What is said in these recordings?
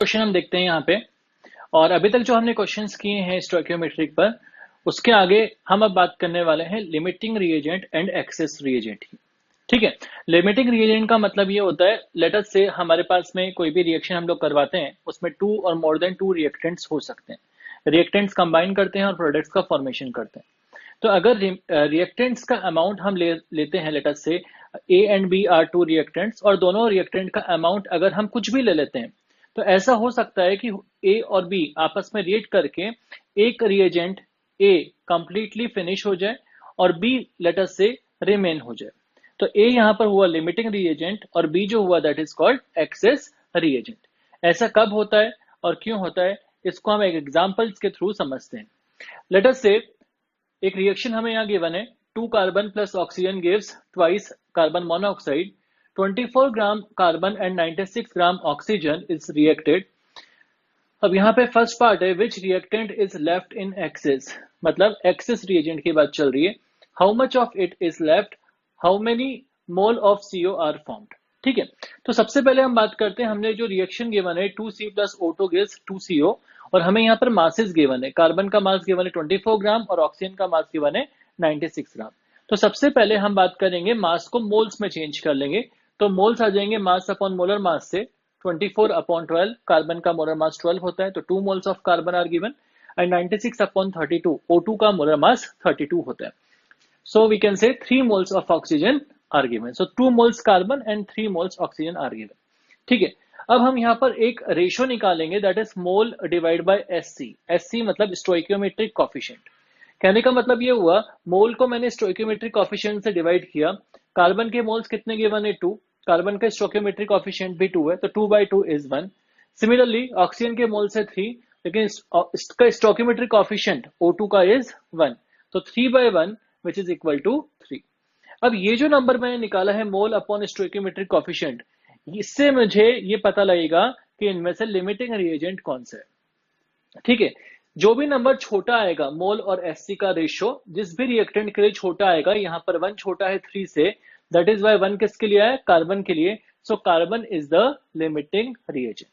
Question हम देखते हैं यहाँ पे। और अभी तक जो हमने क्वेश्चंस किए हैं स्टोइकियोमेट्रिक पर, उसके आगे हम अब बात करने वाले हैं limiting reagent and access reagent की। ठीक है, लिमिटिंग रिएजेंट का मतलब ये होता है, लेट अस से हमारे पास में कोई भी रिएक्शन हम लोग करवाते हैं, उसमें 2 और मोर देन 2 रिएक्टेंट्स हो सकते हैं। रिएक्टेंट्स कंबाइन करते हैं और प्रोडक्ट्स का फॉर्मेशन करते हैं। तो अगर रिएक्टेंट्स का अमाउंट हम लेते हैं, let us say A and B are 2 reactants, और दोनों रिएक्टेंट का अमाउंट अगर हम कुछ भी ले लेते हैं, तो ऐसा हो सकता है कि ए और बी आपस में रिएक्ट करके एक रिएजेंट ए कंप्लीटली फिनिश हो जाए और बी लेट अस से रिमेन हो जाए। तो ए यहां पर हुआ लिमिटिंग रिएजेंट और बी जो हुआ that is called access reagent. ऐसा कब होता है और क्यों होता है, इसको हम एक एग्जांपल्स के थ्रू समझते हैं। लेट अस से एक रिएक्शन हमें यहाँ गिवन है, 2 carbon plus oxygen gives twice carbon monoxide, 24 gram carbon and 96 gram oxygen is reacted. अब यहाँ पे फर्स्ट पार्ट है which reactant is left in excess, मतलब एक्सेस रिएजेंट की बात चल रही है। How much of it is left, how many mole of CO are formed. ठीक है, तो सबसे पहले हम बात करते हैं, हमने जो रिएक्शन गिवन है 2C plus O2 gives 2CO, और हमें यहाँ पर मासेस गिवन है, कार्बन का मास गिवन है 24 ग्राम और ऑक्सीजन का मास गिवन है 96 ग्राम। तो सबसे पहले हम बात करेंगे मास को मोल्स में चेंज कर लेंगे, तो मोल्स आ जाएंगे मास अपॉन मोलर मास से 24 अपॉन 12, कार्बन का मोलर मास 12 होता है, तो 2 moles of carbon are given, and 96 upon 32, O2 का मोलर मास 32 होता है। So we can say 3 moles of oxygen are given. So 2 moles carbon and 3 moles oxygen are given. ठीक है, अब हम यहाँ पर एक रेशो निकालेंगे, that is mole divide by SC। SC मतलब स्टोइकियोमेट्रिक कॉफिशिएंट। कहने का मतलब ये हुआ, मोल को मैंने स्टोइकियोमेट्रिक कॉफिशिएंट से डिवाइड किया। कार्बन के मोल्स कितने गिवन है 2, कार्बन का स्टोइकियोमेट्रिक कॉफिशिएंट भी 2 है, तो 2/2 इज 1। सिमिलरली ऑक्सीजन के मोल्स है 3, लेकिन इसका स्टोइकियोमेट्रिक कॉफिशिएंट O2 का इज 1, तो 3/1 विच इज इक्वल टू 3। अब ये जो नंबर मैंने निकाला है मोल अपॉन स्टोइकियोमेट्रिक कॉफिशिएंट, इससे मुझे ये पता लगेगा कि इनमें से लिमिटिंग रिएजेंट कौन सा है। ठीक है, जो भी नंबर छोटा आएगा, मोल और SC का रेशियो जिस भी रिएक्टेंट के लिए छोटा आएगा, यहाँ पर 1 छोटा है 3 से, दैट इज वाई 1 किसके लिए है, कार्बन के लिए। So carbon is the limiting reagent.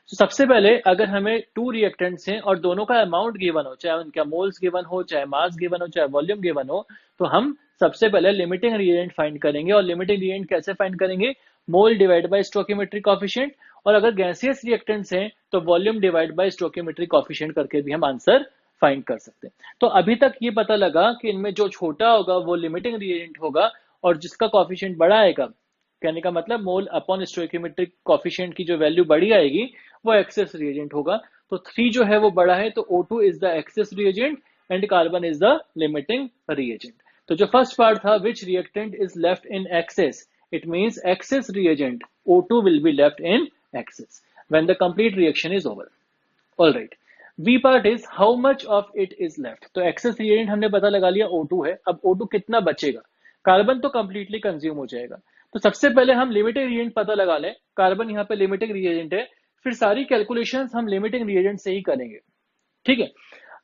तो सबसे पहले अगर हमें 2 रिएक्टेंट्स हैं और दोनों का अमाउंट गिवन हो, चाहे उनका मोल्स गिवन हो, चाहे मास गिवन हो, चाहे वॉल्यूम गिवन हो, तो हम सबसे पहले लिमिटिंग रिएजेंट फाइंड करेंगे। और लिमिटिंग रिएजेंट कैसे फाइंड करेंगे, मोल डिवाइड बाय स्टोइकियोमेट्रिक कॉफिशिएंट, और अगर गैसियस रिएक्टेंट्स हैं तो volume divide by stoichiometric coefficient करके भी हम आंसर फाइंड कर सकते हैं। तो अभी तक ये पता लगा कि इनमें जो छोटा होगा वो लिमिटिंग रिएजेंट होगा, और जिसका कॉफिशिएंट बड़ा आएगा, कहने का मतलब मोल अपॉन स्टोइकियोमेट्रिक कॉफिशिएंट की जो वैल्यू बड़ी आएगी वो एक्सेस रिएजेंट होगा। तो 3 जो है वो बड़ा है, तो O2 is the excess reagent and carbon is the limiting reagent. तो जो फर्स्ट पार्ट था which reactant is left in excess, it means excess reagent O2 will be left in excess when the complete reaction is over. Alright, V part is how much of it is left. तो excess reagent हमने पता लगा लिया O2 है, अब O2 कितना बचेगा, carbon तो कंप्लीटली कंज्यूम हो जाएगा। तो सबसे पहले हम लिमिटिंग रिएजेंट पता लगा लें, कार्बन यहाँ पे लिमिटिंग रिएजेंट है, फिर सारी कैलकुलेशंस हम लिमिटिंग रिएजेंट से ही करेंगे। ठीक है,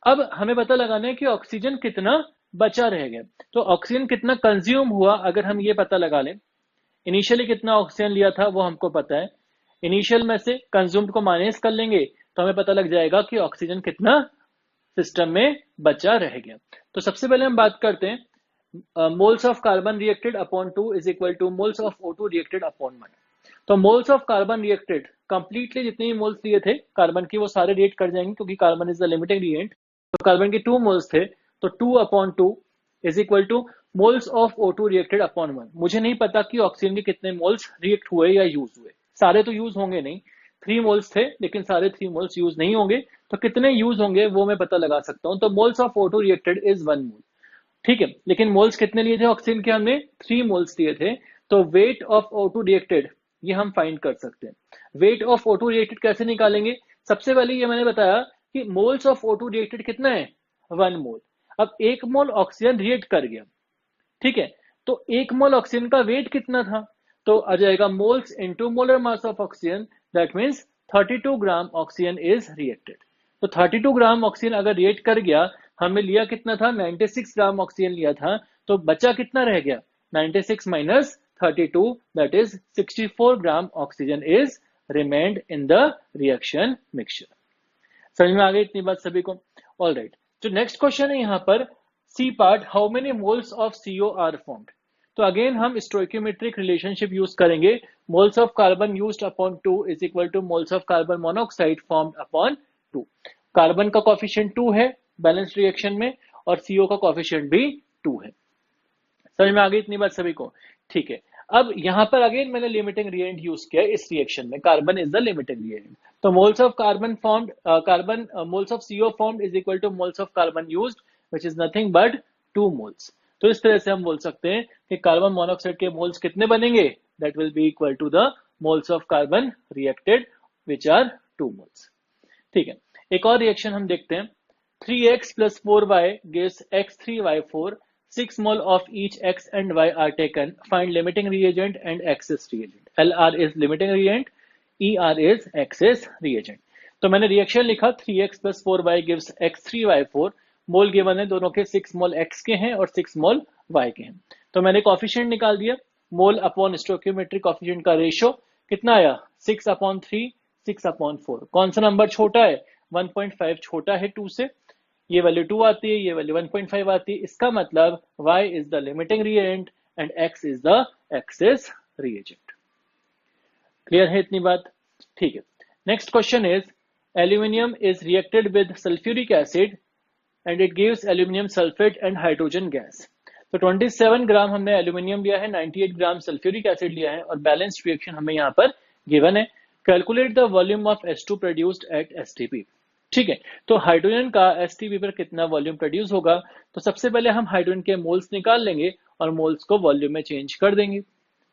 अब हमें पता लगाना है कि ऑक्सीजन कितना बचा रह गया, तो ऑक्सीजन कितना कंज्यूम हुआ अगर हम ये पता लगा लें। इनिशियली कितना ऑक्सीजन लिया था वो हमको पता है, इनिशियल में से कंज्यूम्ड को माइनस कर लेंगे तो हमें पता लग जाएगा कि ऑक्सीजन कितना सिस्टम में बचा रह गया। तो सबसे पहले हम बात करते हैं moles of carbon reacted upon 2 is equal to moles of O2 reacted upon 1। तो moles of carbon reacted completely जितने भी मोल्स लिए थे कार्बन की वो सारे रिएक्ट कर जाएंगे, क्योंकि carbon is the limiting reagent. तो कार्बन के 2 मोल्स थे, तो 2/2 is equal to moles of O2 reacted upon 1। मुझे नहीं पता कि ऑक्सीजन के कितने मोल्स रिएक्ट हुए या यूज हुए, सारे तो यूज होंगे नहीं, 3 मोल्स थे लेकिन सारे 3 मोल्स यूज नहीं होंगे, तो कितने यूज होंगे वो मैं पता लगा सकता हूं। तो moles of O2 reacted is 1 मोल। ठीक है, लेकिन मोल्स कितने लिए थे ऑक्सीजन के, हमने 3 मोल्स लिए थे, तो वेट ऑफ O2 रिएक्टेड ये हम फाइंड कर सकते हैं। वेट ऑफ O2 रिएक्टेड कैसे निकालेंगे, सबसे पहले ये मैंने बताया कि मोल्स ऑफ O2 रिएक्टेड कितना है, 1 मोल। अब 1 मोल ऑक्सीजन रिएक्ट कर गया, ठीक है, तो 1 मोल ऑक्सीजन का वेट कितना था, तो आ जाएगा moles into molar mass of oxygen, that means 32 gram oxygen is reacted. तो 32 ग्राम ऑक्सीजन अगर रिएक्ट कर गया, हमें लिया कितना था, 96 ग्राम ऑक्सीजन लिया था, तो बचा कितना रह गया, 96 minus 32, that is 64 gram oxygen is remained in the reaction mixture. समझ में आ गई इतनी बात सभी को? ऑल राइट, जो नेक्स्ट क्वेश्चन है यहाँ पर C part, how many moles of CO are formed. तो अगेन हम स्टोइकियोमेट्रिक रिलेशनशिप यूज करेंगे. Moles of carbon used upon 2 is equal to moles of carbon monoxide formed upon 2. Carbon का coefficient 2 है balance reaction में और CO का coefficient भी 2 है. समझ में आ गई इतनी बात सभी को? ठीक है. अब यहां पर अगेन मैंने लिमिटिंग रिएजेंट यूज किया इस रिएक्शन में. Carbon is the limiting reagent. तो moles of carbon formed moles of CO formed is equal to moles of carbon used which is nothing but 2 moles. तो इस तरह से हम बोल सकते हैं कि कार्बन मोनोऑक्साइड के मोल्स कितने बनेंगे? That will be equal to the moles of carbon reacted which are 2 moles. ठीक है. एक और रिएक्शन हम देखते हैं. 3x plus 4y gives x3y4. 6 mole of each x and y are taken. Find limiting reagent and excess reagent. LR is limiting reagent, ER is excess reagent. तो मैंने reaction लिखा 3x plus 4y gives x3y4. मोल given है दोनों के 6 मोल x के हैं और 6 मोल y के हैं. तो मैंने कोफिशिएंट निकाल दिया. मोल अपॉन स्टोइकियोमेट्रिक कोफिशिएंट का रेशियो कितना आया? 6/3, 6/4. कौन सा नंबर छोटा है? 1.5 छोटा है 2 से. ये वैल्यू 2 आती है, ये वैल्यू 1.5 आती है. इसका मतलब y is the limiting reagent and x is the excess reagent. Clear है इतनी बात? ठीक है. Next question is aluminium is reacted with sulphuric acid and it gives aluminium sulphate and hydrogen gas. तो 27 ग्राम हमने एल्यूमिनियम लिया है, 98 ग्राम सल्फ्यूरिक एसिड लिया है और बैलेंस्ड रिएक्शन हमें यहाँ पर गिवन है. Calculate the volume of H2 produced at STP. ठीक है. तो हाइड्रोजन का STP पर कितना वॉल्यूम प्रोड्यूस होगा? तो सबसे पहले हम हाइड्रोजन के मोल्स निकाल लेंगे और मोल्स को वॉल्यूम में चेंज कर देंगे.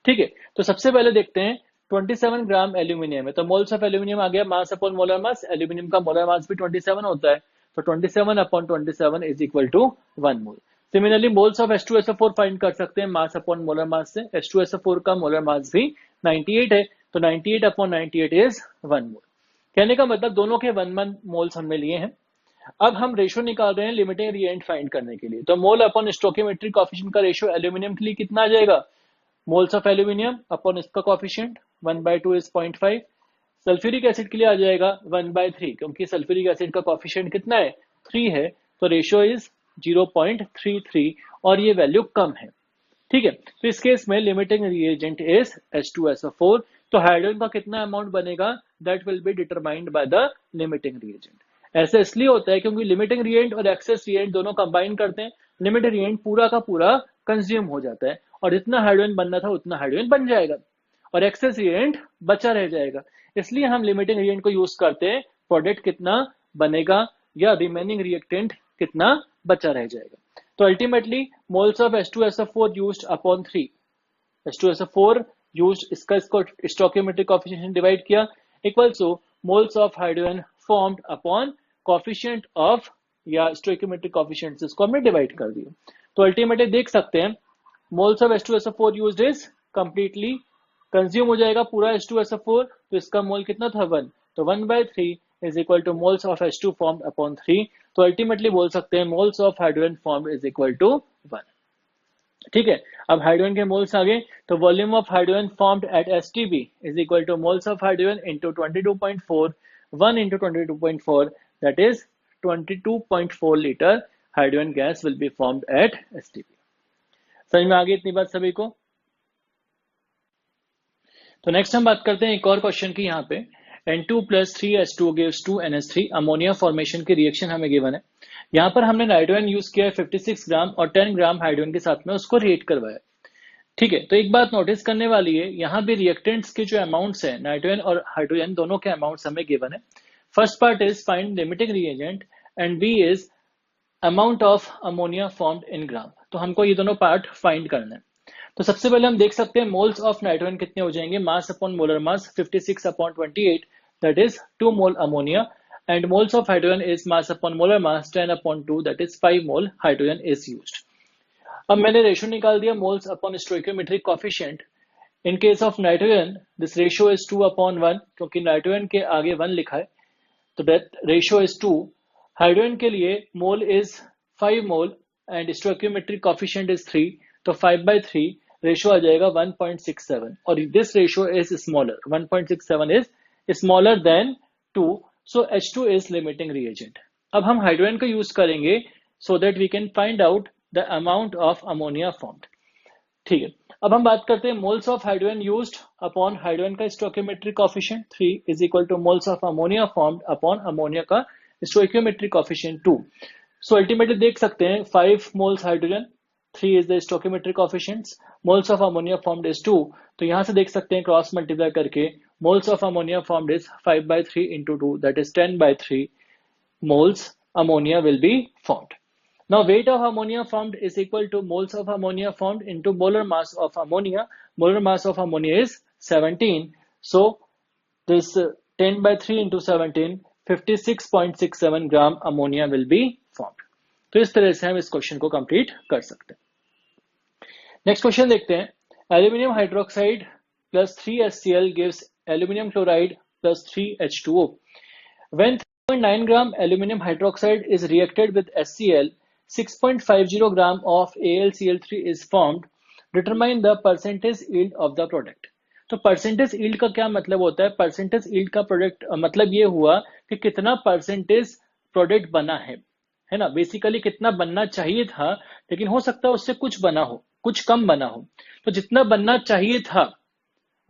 ठीक है. तो सबसे पहले देखते हैं 27 ग्राम एल्यूमिनियम है तो मोल्स ऑफ एल्यूमिनियम आ गया mass upon molar mass. Aluminium का मोलर मास भी 27 होता है तो 27/27 is equal to 1 mole. Similarly moles of H2SO4 find कर सकते हैं मास अपॉन मोलर मास से. H2SO4 का मोलर मास भी 98 है तो 98/98 इज 1 मोल. कहने का मतलब दोनों के 1 मोल्स हमने लिए हैं. अब हम रेशियो निकाल रहे हैं लिमिटिंग रिएजेंट फाइंड करने के लिए. तो मोल अपॉन स्टोइकियोमेट्रिक कोफिशिएंट का रेशियो एल्यूमिनियम के लिए कितना आ जाएगा? मोल्स ऑफ एल्यूमिनियम अपॉन इसका कोफिशिएंट 1/2 इज 0.5. सल्फ्यूरिक एसिड के लिए आ जाएगा 1/3 क्योंकि सल्फ्यूरिक एसिड का कोफिशिएंट कितना है? 3 है तो रेशियो इज 0.33 और ये वैल्यू कम है. ठीक है. तो इस केस में लिमिटिंग रिएजेंट इज H2SO4. तो हाइड्रोजन का कितना अमाउंट बनेगा? That will be determined by the limiting reagent. ऐसा इसलिए होता है क्योंकि लिमिटिंग रिएजेंट और एक्सेस रिएजेंट दोनों कंबाइन करते हैं. लिमिटिंग रिएजेंट पूरा का पूरा कंज्यूम हो जाता है और जितना हाइड्रोजन बनना था उतना हाइड्रोजन बन जाएगा और एक्सेस रिएजेंट बचा रह जाएगा. इसलिए हम लिमिटिंग रिएजेंट को यूज करते हैं. प्रोडक्ट कितना बनेगा या रिमेनिंग रिएक्टेंट कितना बचा रह जाएगा. तो ultimately moles of H2SO4 used upon 3. H2SO4 used इसको स्टोइकियोमेट्रिक कोफिशिएंट डिवाइड किया equals to moles of hydrogen formed upon coefficient of या स्टोइकियोमेट्रिक कोफिशिएंट इसको हमने डिवाइड कर दिया. तो अल्टीमेटली देख सकते हैं moles of H2SO4 used is completely consume हो जाएगा पूरा H2SO4. तो इसका मोल कितना था? 1. तो 1/3 is equal to moles of H2 formed upon 3. तो अल्टीमेटली बोल सकते हैं moles of hydrogen formed is equal to 1. ठीक है. अब हाइड्रोजन के मोल्स आ गए तो volume of hydrogen formed at STP is equal to moles of hydrogen into 22.4. 1 into 22.4 that is 22.4 litre hydrogen gas will be formed at STP. समझ में आ गई इतनी बात सभी को? तो नेक्स्ट हम बात करते हैं एक और क्वेश्चन की. यहाँ पे N2 plus 3H2 gives 2NH3 ammonia formation की रिएक्शन हमें गिवन है. यहाँ पर हमने नाइट्रोजन यूज किया है 56 ग्राम और 10 ग्राम हाइड्रोजन के साथ में उसको रिएक्ट करवाया. ठीक है. तो एक बात नोटिस करने वाली है यहाँ भी रिएक्टेंट्स के जो अमाउंट्स है नाइट्रोजन और हाइड्रोजन दोनों के अमाउंट्स हमें गिवन है. First part is find limiting reagent and B is amount of ammonia formed in gram. तो हमको ये दोनों पार्ट फाइंड करना है. तो सबसे पहले हम देख सकते हैं मोल्स ऑफ नाइट्रोजन कितने हो जाएंगे. मास upon molar mass 56/28 that is 2 mole ammonia and moles of hydrogen is mass upon molar mass 10/2 that is 5 mole hydrogen is used. अब मैंने रेशियो निकाल दिया moles upon stoichiometric coefficient. In case of nitrogen this ratio is 2/1 क्योंकि nitrogen के आगे 1 लिखा है तो दैट रेशियो इज 2. हाइड्रोजन के लिए mole is 5 mole and stoichiometric coefficient is 3 तो 5/3 रेशियो आ जाएगा 1.67 और this ratio is smaller. 1.67 is smaller than 2, so H2 is limiting reagent. अब हम हाइड्रोजन का यूज करेंगे so that we can find out the amount of ammonia formed. ठीक है, अब हम बात करते हैं moles of hydrogen used upon hydrogen का stoichiometric coefficient 3 is equal to moles of ammonia formed upon ammonia का स्टोइकियोमेट्रिक कोएफिशिएंट 2। सो अल्टीमेटली देख सकते हैं 5 moles hydrogen, 3 is the stoichiometric coefficients, moles of ammonia formed is 2, तो यहां से देख सकते हैं क्रॉस मल्टीप्लाई करके moles of ammonia formed is 5 by 3 into 2, that is 10 by 3 moles ammonia will be formed. Now weight of ammonia formed is equal to moles of ammonia formed into molar mass of ammonia. Molar mass of ammonia is 17, so this 10 by 3 into 17, 56.67 gram ammonia will be formed. तो इस तरह से हम इस question को complete कर सकते हैं। नेक्स्ट क्वेश्चन देखते हैं, aluminium hydroxide plus 3HCl gives aluminium chloride plus 3H2O। When 3.9 gram aluminum hydroxide is reacted with HCl, 6.50 gram of AlCl3 is formed. Determine the percentage yield of the product. तो percentage yield का क्या मतलब होता है? Percentage yield का product मतलब ये हुआ कि कितना परसेंटेज प्रोडक्ट बना है ना। बेसिकली कितना बनना चाहिए था, लेकिन हो सकता है उससे कुछ बना हो, कुछ कम बना हो। तो जितना बनना चाहिए था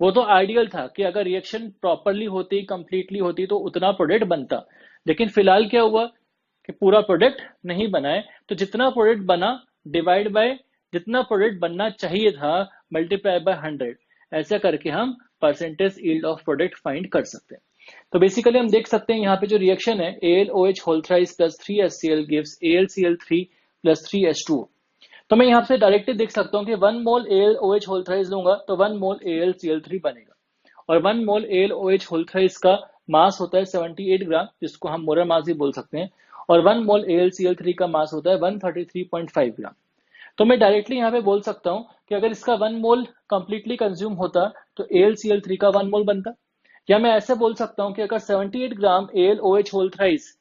वो तो आइडियल था कि अगर रिएक्शन प्रॉपरली होती, कंप्लीटली होती तो उतना प्रोडक्ट बनता, लेकिन फिलहाल क्या हुआ कि पूरा प्रोडक्ट नहीं बना है। तो जितना प्रोडक्ट बना डिवाइड बाय जितना प्रोडक्ट बनना चाहिए था मल्टीप्लाई बाय 100, ऐसा करके हम percentage yield of product find कर सकते हैं। तो बेसिकली हम देख सकते हैं यहाँ पे जो रिएक्शन है AlOH whole thrice plus 3HCl gives AlCl3 plus 3H2O। तो मैं यहाँ से डायरेक्टली देख सकता हूँ कि 1 मोल AlOH होल थ्राइस लूंगा तो 1 मोल AlCl3 बनेगा, और 1 मोल AlOH होल थ्राइस का मास होता है 78 ग्राम, जिसको हम मोलर मास भी बोल सकते हैं, और 1 मोल AlCl3 का मास होता है 133.5 ग्राम। तो मैं डायरेक्टली यहाँ पे बोल सकता हूँ कि अगर इसका 1 मोल कंप्लीटली कंज्यूम होता तो AlCl3 का 1 मोल बनता, या मैं ऐसे बोल सकता हूँ कि अगर 78 gram AlOH whole thrice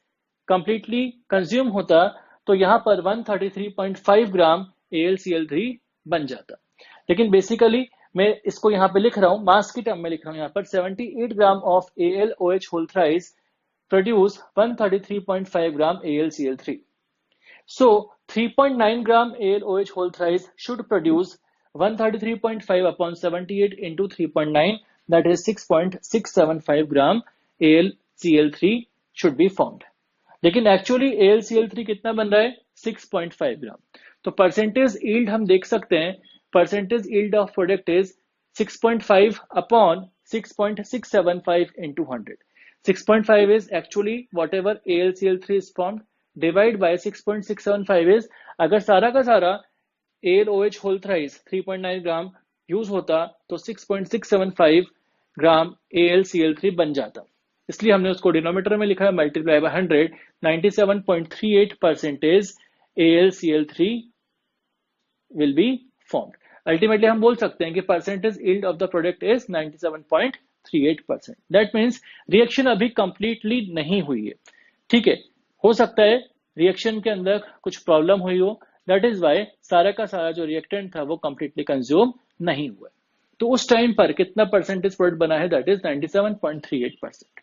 completely consume होता तो यहाँ पर 133.5 ग्राम AlCl3 बन जाता। लेकिन बेसिकली मैं इसको यहाँ पे लिख रहा हूँ, मास की टर्म में लिख रहा हूँ, यहाँ पर 78 gram of AlOH whole thrice produce 133.5 gram AlCl3. So 3.9 gram AlOH whole thrice should produce 133.5 upon 78 into 3.9, that is 6.675 gram AlCl3 should be formed. लेकिन एक्चुअली AlCl3 कितना बन रहा है? 6.5 ग्राम। तो परसेंटेज यील्ड हम देख सकते हैं, percentage yield of product is 6.5 upon 6.675 into 100. 6.5 is actually whatever AlCl3 is formed, divide by 6.675 is, अगर सारा का सारा AlOH होल थ्राइस 3.9 ग्राम यूज होता तो 6.675 ग्राम AlCl3 बन जाता, इसलिए हमने उसको डिनोमिनेटर में लिखा है multiply by 100, 97.38% AlCl3 will be formed. Ultimately हम बोल सकते हैं कि percentage yield of the product is 97.38%। That means reaction अभी कंप्लीटली नहीं हुई है। ठीक है, हो सकता है रिएक्शन के अंदर कुछ प्रॉब्लम हुई हो, दैट इज वाई सारा का सारा जो रिएक्टेंट था वो कंप्लीटली कंज्यूम नहीं हुआ। तो उस टाइम पर कितना परसेंटेज प्रोडक्ट बना है? That is 97.38%।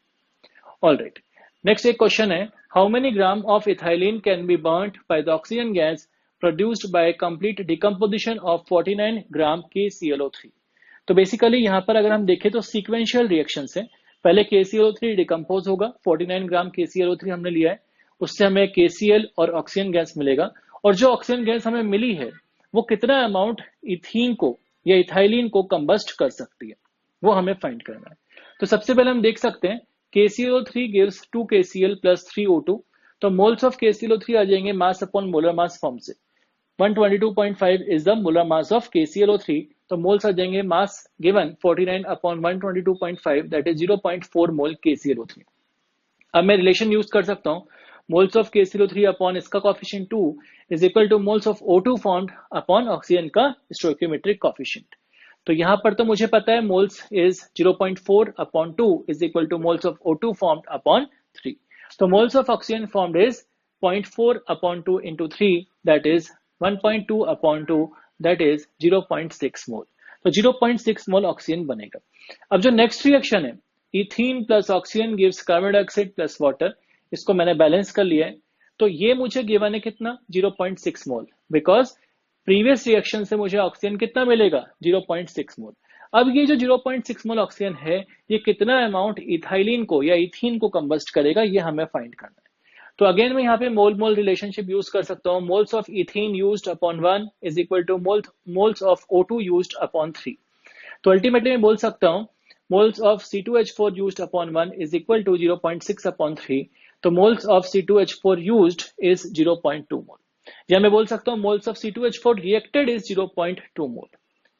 ऑलराइट, नेक्स्ट एक क्वेश्चन है, how many gram of ethylene can be burned by the oxygen gas produced by complete decomposition of 49 gram KClO3। तो बेसिकली यहाँ पर अगर हम देखें तो सीक्वेंशियल रिएक्शन है, पहले KClO3 डिकम्पोज होगा, 49 ग्राम KClO3 हमने लिया है, उससे हमें KCl और ऑक्सीजन गैस मिलेगा, और जो ऑक्सीजन गैस हमें मिली है वो कितना अमाउंट इथीन को या इथाइलिन को कंबस्ट कर सकती है वो हमें फाइंड करना है। तो सबसे पहले हम देख सकते हैं KClO3 gives 2 KCl plus 3 O2, तो मोल्स ऑफ KClO3 आ जाएंगे मास अपॉन मोलर मास फॉर्म से, 122.5 is the molar mass of KClO3, तो मोल्स आ जाएंगे mass given 49 upon 122.5, that is 0.4 mole KClO3। अब मैं रिलेशन यूज कर सकता हूँ, मोल्स ऑफ KClO3 अपॉन इसका coefficient 2 is equal to moles of O2 formed upon oxygen का स्टोइकियोमेट्रिक कोएफिशिएंट। तो यहां पर तो मुझे पता है moles is 0.4 upon 2 is equal to moles of O2 formed upon 3। तो moles of oxygen formed is 0.4 upon 2 into 3, that is 1.2 upon 2, that is 0.6 मोल। तो 0.6 मोल ऑक्सीजन बनेगा। अब जो नेक्स्ट रिएक्शन है ethene plus oxygen gives carbon dioxide plus water, इसको मैंने balance कर लिया है। तो ये मुझे गिवन है कितना 0.6 मोल, बिकॉज प्रीवियस रिएक्शन से मुझे ऑक्सीजन कितना मिलेगा 0.6 मोल। अब ये जो 0.6 मोल ऑक्सीजन है ये कितना अमाउंट इथाइलिन को या इथीन को कंबस्ट करेगा, ये हमें फाइंड करना है। तो अगेन मैं यहाँ पे मोल मोल रिलेशनशिप यूज कर सकता हूँ। Moles of ethene used upon 1 is equal to moles of O2 used upon 3। तो अल्टीमेटली मैं बोल सकता हूँ moles of C2H4 used upon 1 is equal to 0.6 upon 3। तो moles of C2H4 used is 0.2 mole, या मैं बोल सकता हूँ moles of C2H4 reacted is 0.2 mole.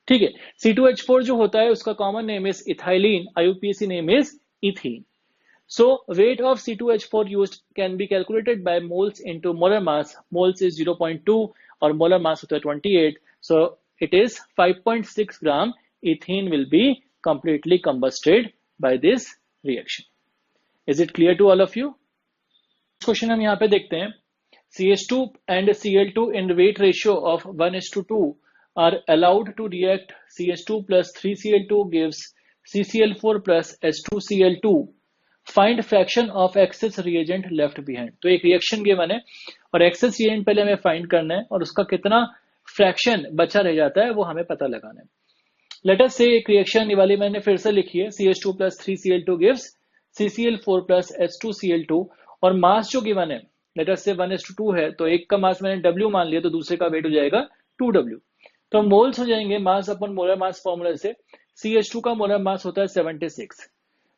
ठीक है, C2H4 जो होता है उसका common name is ethylene, IUPAC name is ethene. So weight of C2H4 used can be calculated by moles into molar mass. Moles is 0.2 और molar mass होता है 28. So it is 5.6 gram ethene will be completely combusted by this reaction. Is it clear to all of you? Question हम यहाँ पे देखते हैं। CH2 and Cl2 in weight ratio of 1:2 are allowed to react. CH2 plus 3Cl2 gives CCl4 plus H2Cl2. Find fraction of access reagent left behind. तो एक reaction given है और access reagent पहले हमें फाइंड करना है और उसका कितना फ्रैक्शन बचा रह जाता है वो हमें पता लगाना है। लेट अस से एक रिएक्शन वाली मैंने फिर से लिखी है, CH2 plus 3Cl2 gives CCl4 plus H2Cl2 और मास जो गिवन है लेट अस से 1:2 है, तो एक का मास मैंने W मान लिया तो दूसरे का वेट हो जाएगा 2W। तो मोल्स हो जाएंगे मास अपन मोलर मास फॉर्मूला से। CH2 का मोलर मास होता है 76,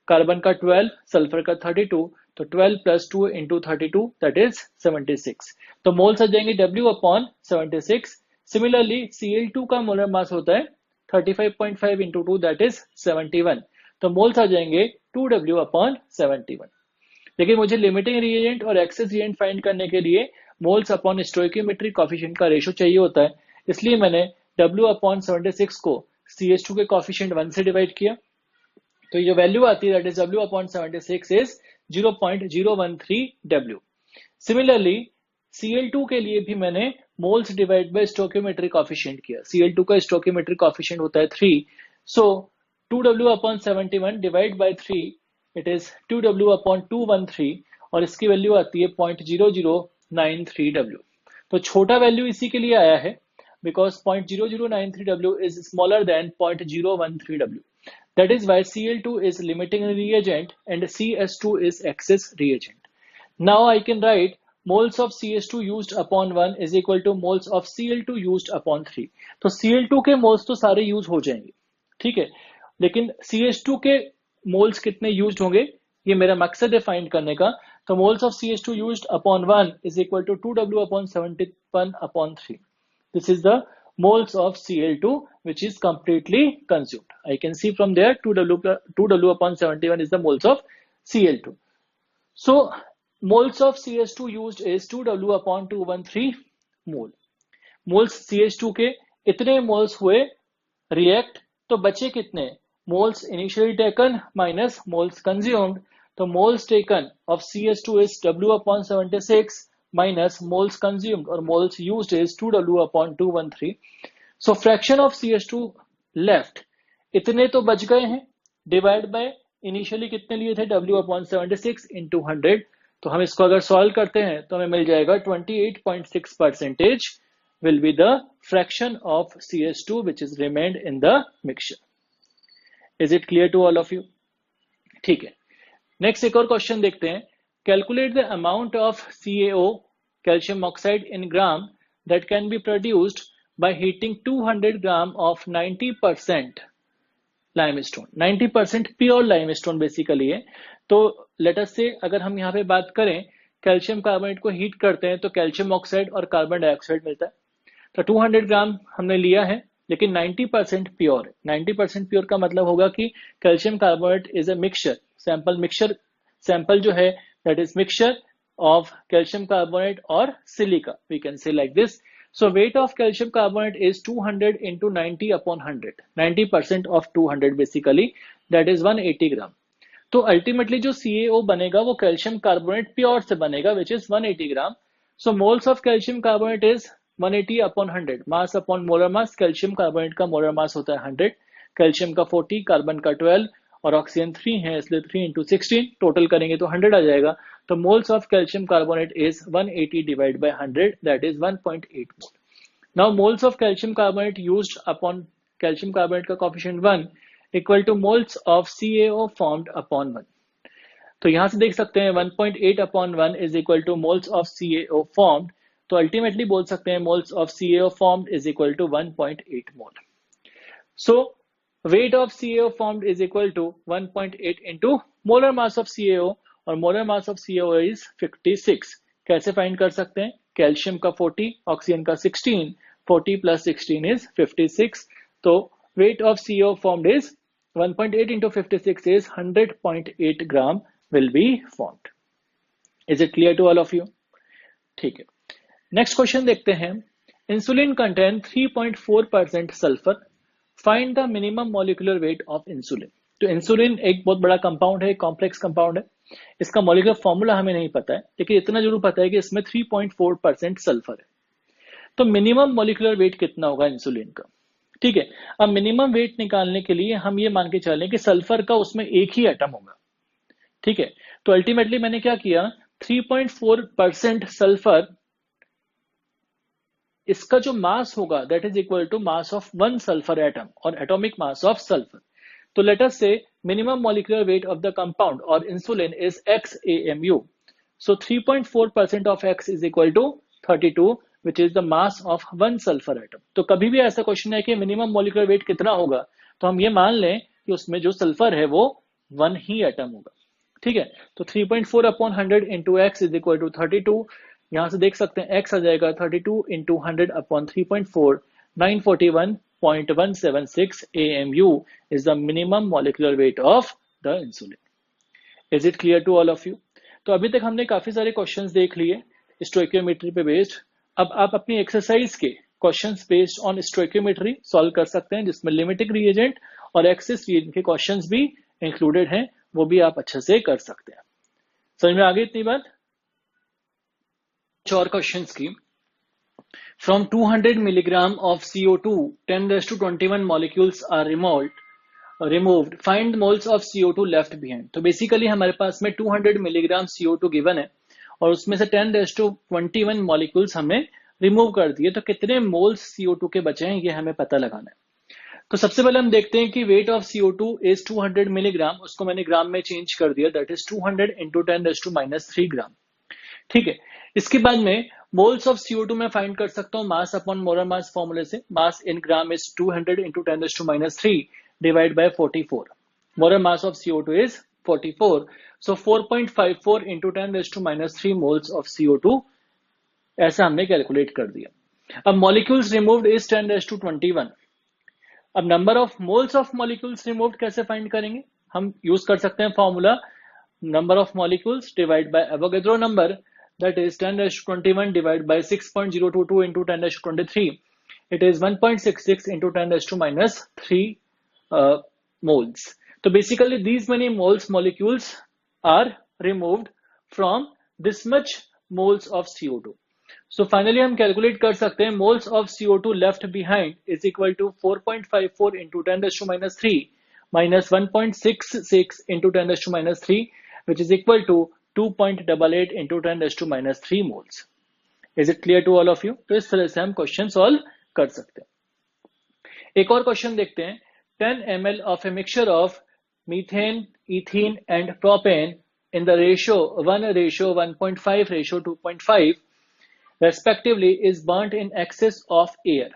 कार्बन का 12, सल्फर का 32, तो 12 प्लस 2 इंटू 32 दैट इज 76। तो मोल्स आ जाएंगे W अपॉन 76। सिमिलरली Cl2 का मोलर मास होता है 35.5 इंटू 2 दैट इज 71, तो मोल्स आ जाएंगे 2W अपॉन 71। लेकिन मुझे लिमिटिंग रिएजेंट और एक्सेस रिएजेंट फाइंड करने के लिए मोल्स अपॉन स्टोइकियोमेट्रिक कोएफिशिएंट का रेशो चाहिए होता है, इसलिए मैंने W अपॉन 76 को CH2 के कोएफिशिएंट 1 से डिवाइड किया। तो ये वैल्यू आती है that is W upon 76 is 0.013 W। Similarly Cl2 के लिए भी मैंने moles divide by stoichiometric coefficient किया। Cl2 का स्टोइकियोमेट्रिक कोएफिशिएंट होता है 3, सो 2W upon 71 divide by 3 it is 2W upon 213 और इसकी वैल्यू आती है 0.0093 W। तो छोटा वैल्यू इसी के लिए आया है because 0.0093 W is smaller than 0.013 W. That is why Cl2 is limiting reagent and CS2 is excess reagent. Now I can write moles of CS2 used upon 1 is equal to moles of Cl2 used upon 3. तो Cl2 के moles तो सारे use हो जाएंगे, ठीक है, लेकिन CH2 के मोल्स कितने यूज्ड होंगे ये मेरा मकसद है फाइंड करने का। तो moles of CH2 used upon 1 is equal to 2W upon 71 upon 3। This is the moles of Cl2 which is completely consumed. I can see from there 2W upon 71 is the moles of Cl2. So moles of CH2 used is 2W upon 213 mole. Moles CH2 के इतने moles हुए react, तो बचे कितने moles initially taken minus moles consumed. तो moles taken of CH2 is W upon 76 minus moles consumed or moles used is 2W upon 213. So fraction of CH2 left, इतने तो बच गए हैं, डिवाइड बाय इनिशियली कितने लिए थे W upon 76 into 100। तो हम इसको अगर सॉल्व करते हैं तो हमें मिल जाएगा 28.6% will be the fraction of CH2 which is remained in the mixture. Is it clear to all of you? ठीक है, नेक्स्ट एक और क्वेश्चन देखते हैं। Calculate the amount of CaO, calcium oxide in gram that can be produced by heating 200 gram of 90% limestone. 90% pure limestone basically है। तो let us से अगर हम यहाँ पे बात करें कैल्शियम कार्बोनेट को हीट करते हैं तो कैल्शियम ऑक्साइड और कार्बन डाइऑक्साइड मिलता है। तो 200 ग्राम हमने लिया है लेकिन 90% प्योर है। 90% प्योर का मतलब होगा कि calcium carbonate is a mixture, sample जो है that is mixture of calcium carbonate or silica, we can say like this. So weight of calcium carbonate is 200 into 90 upon 100, 90% of 200 basically, that is 180 gram. तो ultimately जो CaO बनेगा वो calcium carbonate pure से बनेगा which is 180 gram. So moles of calcium carbonate is 180 upon 100, mass upon molar mass, calcium carbonate का molar mass होता है 100, calcium का 40, carbon का 12 और ऑक्सीजन 3 है, इसलिए 3 इंटू 16 टोटल करेंगे तो 100 आ जाएगा। तो moles of calcium carbonate is 180 divide by 100, that is 1.8 mole. Now moles of calcium carbonate used upon calcium carbonate का coefficient 1 equal to moles of CaO formed upon 1। तो यहां से देख सकते हैं 1.8 upon 1 is equal to moles of CaO formed, तो ultimately बोल सकते हैं moles of CaO formed is equal to 1.8 mole. So weight of CaO formed is equal to 1.8 into molar mass of CaO, और molar mass of CaO is 56। कैसे find कर सकते हैं? Calcium का 40, ऑक्सीजन का 16, 40 plus 16 is 56। तो weight of CaO formed is 1.8 into 56 is 100.8 gram will be formed। Is it clear to all of you? ठीक है, नेक्स्ट क्वेश्चन देखते हैं। Insulin contain 3.4% sulphur, find the minimum molecular weight of insulin. तो insulin एक बहुत बड़ा compound है, complex compound है, इसका मॉलिक्यूलर फॉर्मूला हमें नहीं पता है, लेकिन इतना जरूर पता है कि इसमें 3.4% सल्फर है। तो मिनिमम मॉलिक्यूलर वेट कितना होगा इंसुलिन का? ठीक है, अब मिनिमम वेट निकालने के लिए हम ये मान के चलें कि सल्फर का उसमें एक ही एटम होगा। ठीक है, तो अल्टीमेटली मैंने क्या किया, 3.4% सल्फर, इसका जो मास होगा that is equal to mass of 1 sulphur atom और एटॉमिक मास ऑफ सल्फर। तो let us say minimum molecular weight of the compound और insulin is XAMU। So 3.4% of X is equal to 32 which is the mass of 1 sulphur atom. तो कभी भी ऐसा question है कि minimum molecular wait कितना होगा, तो हम ये मान लें कि उसमें जो सल्फर है वो 1 ही एटम होगा। ठीक है, तो 3.4 upon 100 into X is equal to 32। यहां से देख सकते हैं x आ जाएगा 32 into 100 upon 3.4, 941.176 AMU is the minimum molecular weight of the insulin. Is it clear to all of you? तो अभी तक हमने काफी सारे क्वेश्चंस देख लिए स्टोइकियोमेट्री पे बेस्ड। अब आप अपनी एक्सरसाइज के questions based on stoichiometry solve कर सकते हैं, जिसमें लिमिटिंग रिएजेंट और एक्सिस रिएजेंट के क्वेश्चंस भी इंक्लूडेड हैं, वो भी आप अच्छे से कर सकते हैं। समझ में आ गई इतनी बात? और क्वेश्चंस की, from 200 milligram of CO2 10⁻21 molecules are removed, find moles of CO2 left behind. तो बेसिकली हमारे पास में 200 मिलीग्राम CO2 गिवन है और उसमें से 10⁻21 मॉलिक्यूल्स हमने रिमूव कर दिए, तो कितने मोल्स CO2 के बचे हैं ये हमें पता लगाना है। तो सबसे पहले हम देखते हैं कि weight of CO2 is 200 milligram, उसको मैंने ग्राम में चेंज कर दिया, दैट इज 200 इंटू 10⁻³ ग्राम। ठीक है, इसके बाद में मोल्स ऑफ CO2 में फाइंड कर सकता हूं मास अपॉन मोलर मास फॉर्मूले से। Mass in gram is 200 into 10⁻³ divide by 44। Molar mass of CO2 is 44, so 4.54 into 10⁻³ moles of CO2, ऐसा हमने कैलकुलेट कर दिया। अब मॉलिक्यूल्स रिमूव्ड इज 10⁻21। अब number of moles of molecules removed कैसे फाइंड करेंगे? हम यूज कर सकते हैं formula number of molecules divided by Avogadro number, that is 10⁻21 divided by 6.022 into 10⁻23. It is 1.66 into 10⁻³ moles. So basically these many moles molecules are removed from this much moles of CO2. So finally हम calculate कर सकते हैं moles of CO2 left behind is equal to 4.54 into 10⁻³ minus 1.66 into 10⁻³ which is equal to 2.88 into 10⁻³ moles. Is it clear to all of you? तो इस तरह से हम question solve कर सकते हैं। एक और क्वेश्चन देखते हैं। 10 ml of a mixture of methane, ethene and propane in the ratio 1:1.5:2.5 respectively is burnt in excess of air.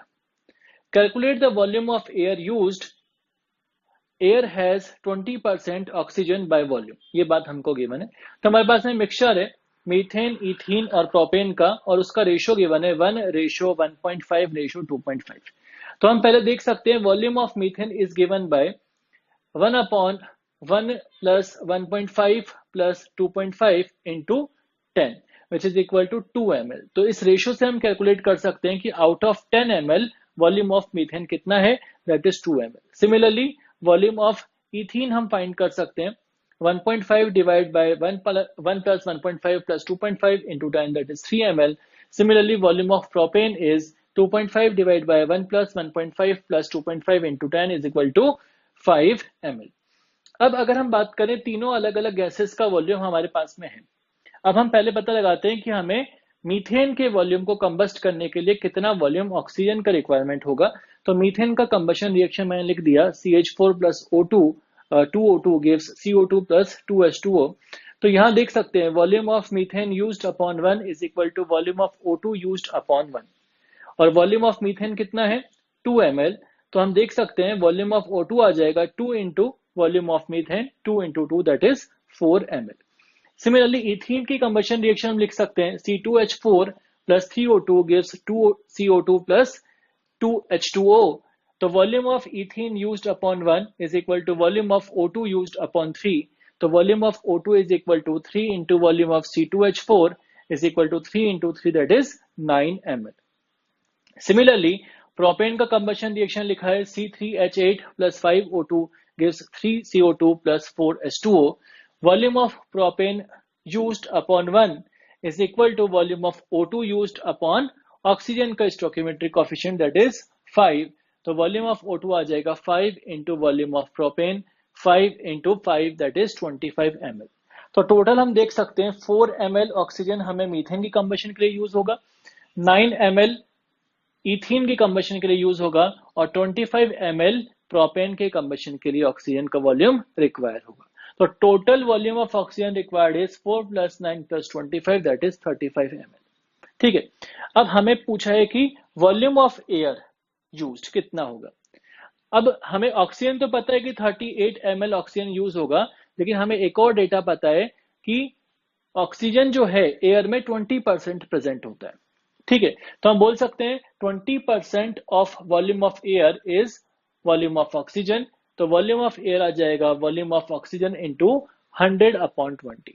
Calculate the volume of air used. Air has 20% oxygen by volume, ये बात हमको given है। तो हमारे पास में mixture है methane, ethene और प्रोपेन का, और उसका रेशियो गिवन है 1:1.5:2.5। तो हम पहले देख सकते हैं volume of methane is given by 1/1 + 1.5 + 2.5 × 10 which is equal to 2 ml। तो इस रेशियो से हम कैलकुलेट कर सकते हैं कि out of 10 ml volume of methane कितना है, that is 2 ml। Similarly volume of ethene हम फाइंड कर सकते हैं 1.5 divide by 1 + 1.5 + 2.5 into 10, that is 3 ml. Similarly, volume of propane is 2.5 divided by 1 + 1.5 + 2.5 into 10 is equal to 5 ml. अब अगर हम बात करें तीनों अलग अलग गैसेस का वॉल्यूम हमारे पास में है, अब हम पहले पता लगाते हैं कि हमें मीथेन के वॉल्यूम को कंबस्ट करने के लिए कितना वॉल्यूम ऑक्सीजन का रिक्वायरमेंट होगा। तो मीथेन का कंबशन रिएक्शन मैंने लिख दिया CH4 plus O2 2O2 gives CO2 plus 2H2O। तो यहां देख सकते हैं volume of methane used upon 1 is equal to volume of O2 used upon 1, और वॉल्यूम ऑफ मीथेन कितना है 2 ml। तो हम देख सकते हैं वॉल्यूम ऑफ O2 आ जाएगा 2 into volume of methane 2 into 2 that is 4 ml। Similarly ethene की कंबशन रिएक्शन हम लिख सकते हैं C2H4 plus 3O2 gives 2CO2 plus 2H2O। तो volume of ethene used upon 1 is equal to volume of O2 used upon 3। तो volume of O2 is equal to 3 into volume of C2H4 is equal to 3 into 3 that is 9 ml। Similarly propane का combustion reaction लिखा है C3H8 plus 5O2 gives 3CO2 plus 4H2O। Volume of propane used upon 1 is equal to volume of O2 used upon oxygen का stoichiometric coefficient that is 5। तो volume of O2 आ जाएगा 5 into volume of propane 5 into 5 that is 25 ml। तो total हम देख सकते हैं 4 ml oxygen हमें methane की कंबशन के लिए यूज होगा, 9 ml इथीन की कंबशन के लिए यूज होगा, और 25 ml प्रोपेन के कंबशन के लिए ऑक्सीजन का वॉल्यूम रिक्वायर होगा। तो total volume of oxygen required is 4 plus 9 plus 25 that is 35 ml। ठीक है, अब हमें पूछा है कि वॉल्यूम ऑफ एयर यूज्ड कितना होगा। अब हमें ऑक्सीजन तो पता है कि 38 ml ऑक्सीजन यूज होगा, लेकिन हमें एक और डेटा पता है कि ऑक्सीजन जो है एयर में 20% प्रेजेंट होता है। ठीक है, तो हम बोल सकते हैं 20% of volume of air is volume of oxygen. तो वॉल्यूम ऑफ एयर आ जाएगा volume of oxygen into 100 upon 20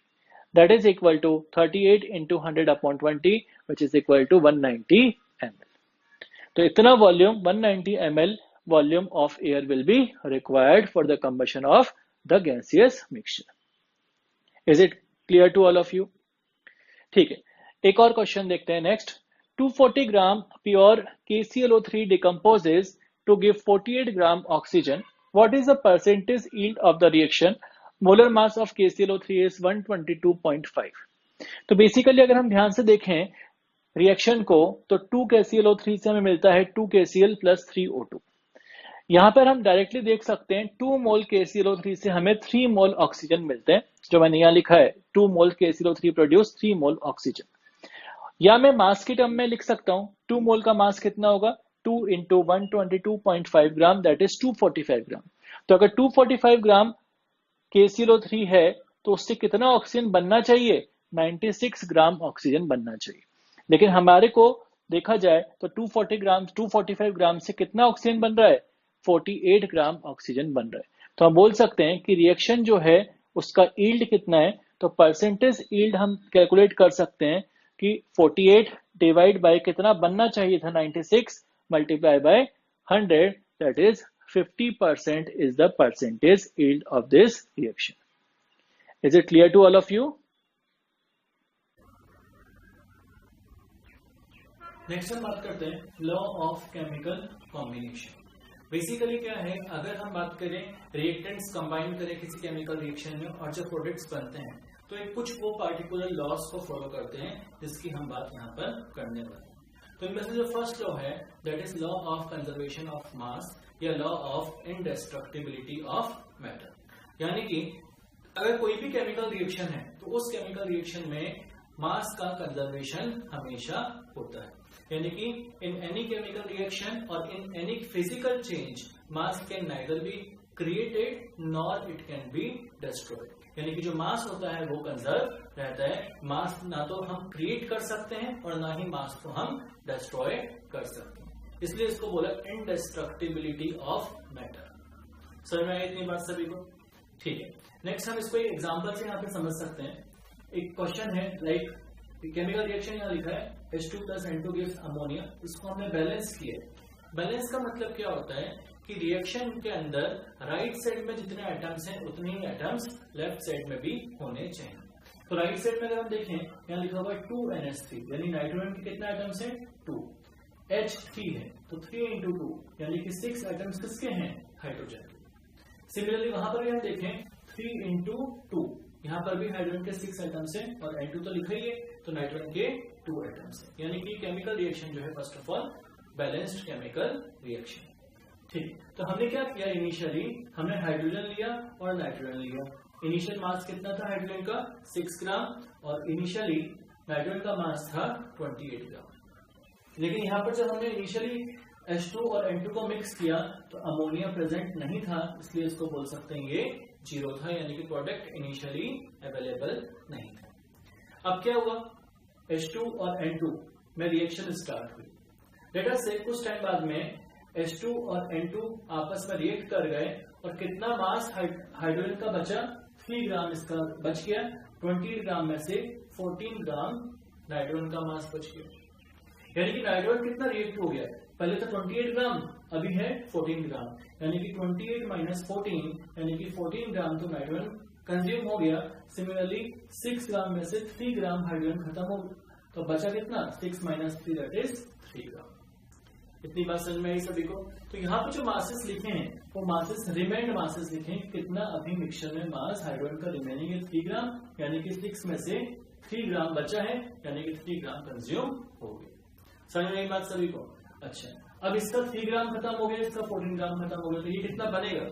that is equal to 38 into 100 upon 20 which is equal to 190 ml। तो इतना volume 190 ml volume of air will be required for the combustion of the gaseous mixture. Is it clear to all of you? ठीक है, एक और question देखते हैं next. 240 gram pure KClO3 decomposes to give 48 gram oxygen. What is the percentage yield of the reaction? Molar mass of KClO3 is 122.5। तो basically अगर हम ध्यान से देखें रिएक्शन को तो 2 KClO3 से हमें मिलता है 2 KCl प्लस 3O2। यहां पर हम डायरेक्टली देख सकते हैं 2 मोल KClO3 से हमें 3 मोल ऑक्सीजन मिलते हैं, जो मैंने यहां लिखा है 2 मोल KClO3 प्रोड्यूस 3 मोल ऑक्सीजन। या मैं मास की टर्म में लिख सकता हूं 2 मोल का मास कितना होगा 2 इंटू 122.5 ग्राम दैट इज 245 ग्राम। तो अगर 245 ग्राम KClO3 है तो उससे कितना ऑक्सीजन बनना चाहिए 96 ग्राम ऑक्सीजन बनना चाहिए। लेकिन हमारे को देखा जाए तो 245 ग्राम से कितना ऑक्सीजन बन रहा है 48 ग्राम ऑक्सीजन बन रहा है। तो हम बोल सकते हैं कि रिएक्शन जो है उसका ईल्ड कितना है, तो परसेंटेज ईल्ड हम कैलकुलेट कर सकते हैं कि 48 डिवाइड बाय कितना बनना चाहिए था 96 multiply by 100 that is 50% is the percentage yield of this reaction. Is it clear to all of you? Next हम बात करते हैं law of chemical combination. Basically क्या है, अगर हम बात करें रिएक्टेंट्स कंबाइन करें किसी केमिकल रिएक्शन में और जब प्रोडक्ट्स बनते हैं तो एक कुछ वो पार्टिकुलर लॉस को फॉलो करते हैं जिसकी हम बात यहाँ पर करने वाले हैं। तो इनमें से जो फर्स्ट लॉ है that is law of conservation of mass या लॉ ऑफ इनडेस्ट्रक्टिबिलिटी ऑफ मैटर। यानी कि अगर कोई भी केमिकल रिएक्शन है तो उस केमिकल रिएक्शन में मास का कंजर्वेशन हमेशा होता है। यानी कि इन एनी केमिकल रिएक्शन और in any physical change mass can neither be created nor it can be destroyed. यानी कि जो मास होता है वो कंजर्व रहता है, मास ना तो हम क्रिएट कर सकते हैं और ना ही मास को हम डिस्ट्रॉय कर सकते हैं, इसलिए इसको बोला इनडेस्ट्रक्टिबिलिटी ऑफ मैटर। समझ में आई इतनी बात सभी को? ठीक है, नेक्स्ट हम इसको एक एग्जांपल से यहाँ पे समझ सकते हैं। एक क्वेश्चन है लाइक केमिकल रिएक्शन यहाँ लिखा है H2 plus N2 gives ammonia, इसको हमने बैलेंस किया। बैलेंस का मतलब क्या होता है कि रिएक्शन के अंदर राइट साइड में जितने एटम्स हैं उतने ही एटम्स लेफ्ट साइड में भी होने चाहिए। तो राइट साइड में अगर हम देखें यहाँ लिखा हुआ है 2NH3 यानी नाइट्रोजन के कितना एटम्स हैं 2, H3 है तो 3 into 2 यानी कि 6 एटम्स किसके हैं हाइड्रोजन के। सिमिलरली वहां पर भी हम देखें 3 × 2, यहाँ पर भी हाइड्रोजन के 6 एटम्स हैं और N2 तो लिखा ही है, तो नाइट्रोजन के 2 एटम्स हैं। यानी कि केमिकल रिएक्शन जो है first of all balanced chemical reaction. ठीक, तो हमने क्या किया, इनिशियली हमने हाइड्रोजन लिया और नाइट्रोजन लिया। इनिशियल मास कितना था हाइड्रोजन का 6 ग्राम और इनिशियली नाइट्रोजन का मास था 28 ग्राम। लेकिन यहाँ पर जब हमने इनिशियली H2 और N2 को मिक्स किया तो अमोनिया प्रेजेंट नहीं था, इसलिए इसको बोल सकते हैं ये 0 था, यानी कि प्रोडक्ट इनिशियली अवेलेबल नहीं था। अब क्या हुआ, H2 और N2 में रिएक्शन स्टार्ट हुई। लेट अस से कुछ टाइम बाद में H2 और N2 आपस में रिएक्ट कर गए और कितना मास हाइड्रोजन का बचा, 3 ग्राम इसका बच गया। 20 ग्राम में से 14 ग्राम नाइट्रोजन का मास बच गया, यानी कि नाइट्रोजन कितना रिएक्ट हो गया, पहले तो 28 ग्राम, अभी है 14 ग्राम, यानी कि 28 माइनस 14 यानी कि 14 ग्राम तो नाइट्रोजन कंज्यूम हो गया। सिमिलरली 6 ग्राम में से 3 ग्राम हाइड्रोजन खत्म हो गया, तो बचा कितना, 6 माइनस 3 दैट इज 3 ग्राम। इतनी बात समझ में आई सभी को। तो यहाँ पे जो मासेस लिखे हैं वो मासेस रिमेन्ड मासेस लिखे हैं, कितना अभी मिक्सचर में मास हाइड्रोजन का रिमेनिंग है 3 ग्राम, यानी कि 6 में से 3 ग्राम बचा है, यानी कि 3 ग्राम कंज्यूम हो गया। समझ में आई बात सभी को। अच्छा, अब इसका 3 ग्राम खत्म हो गया, इसका 14 ग्राम खत्म हो गया, तो ये कितना बनेगा,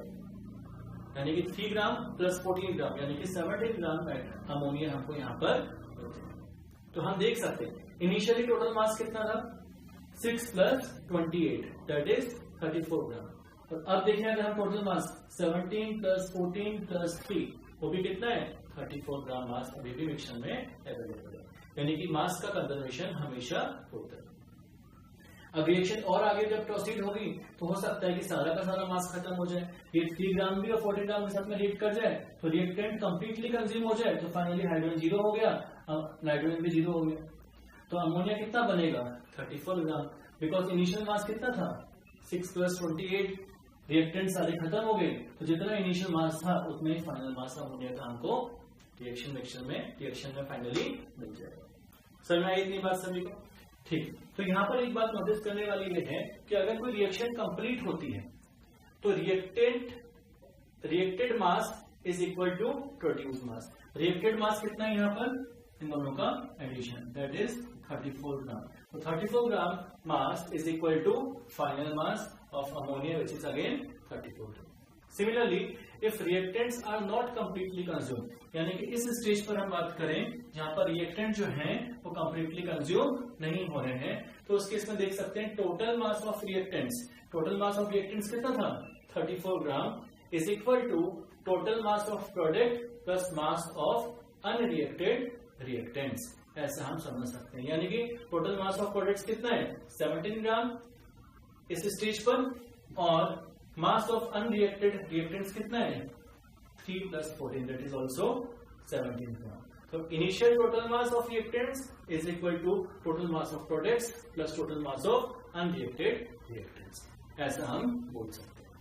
यानी कि 3 ग्राम प्लस 14 ग्राम यानी कि 17 ग्राम अमोनिया हमको यहाँ पर। तो हम देख सकते हैं इनिशियली टोटल मास कितना था, 6 प्लस 28 दैट इज 34 ग्राम। और अब देखें अगर हम टोटल मास 17 प्लस 14 प्लस 3, वो भी कितना है, 34 ग्राम मास अभी भी मिक्सचर में अवेलेबल है, यानी कि मास का कंजर्वेशन हमेशा होता है। अब रिएक्शन और आगे जब प्रोसीड होगी तो हो सकता है कि सारा का सारा मास खत्म हो जाए, ये 3 ग्राम भी और 14 ग्राम के साथ में रिएक्ट कर जाए तो रिएक्टेंट कंप्लीटली कंज्यूम हो जाए, तो फाइनली हाइड्रोजन 0 हो गया, नाइट्रोजन भी 0 हो गया। तो अमोनिया कितना बनेगा, 34 ग्राम, बिकॉज इनिशियल मास कितना था 6 प्लस 28, रिएक्टेंट सारे खत्म हो गए, तो जितना इनिशियल मास था उतना ही फाइनल मास अमोनिया का हमको रिएक्शन में फाइनली मिल जाएगा। समझ में आई इतनी बात सभी को। ठीक, तो यहाँ पर एक बात नोटिस करने वाली ये है कि अगर कोई रिएक्शन कंप्लीट होती है तो reacted mass is equal to produce mass. Reacted mass कितना है यहाँ पर, इन दोनों का एडिशन, दैट इज 34 ग्राम। तो 34 gram mass is equal to final mass of ammonia which is again 34 gram. Similarly if reactants are not completely consume, यानी कि इस स्टेज पर हम बात करें जहां पर रिएक्टेंट जो हैं वो कंप्लीटली कंज्यूम नहीं हो रहे हैं, तो उस केस में देख सकते हैं टोटल मास ऑफ रिएक्टेंट्स कितना था 34 gram is equal to total mass of product plus mass of unreacted reactants, ऐसा हम समझ सकते हैं। यानी कि टोटल मास ऑफ प्रोडक्ट्स कितना है 17 ग्राम इस स्टेज पर, और मास ऑफ अनरिएक्टेड रिएक्टेंट्स कितना है 3 plus 14 that is also 17 gram. तो initial total mass of reactants is equal to total mass of products plus total mass of unreacted reactants, ऐसा हम बोल सकते हैं।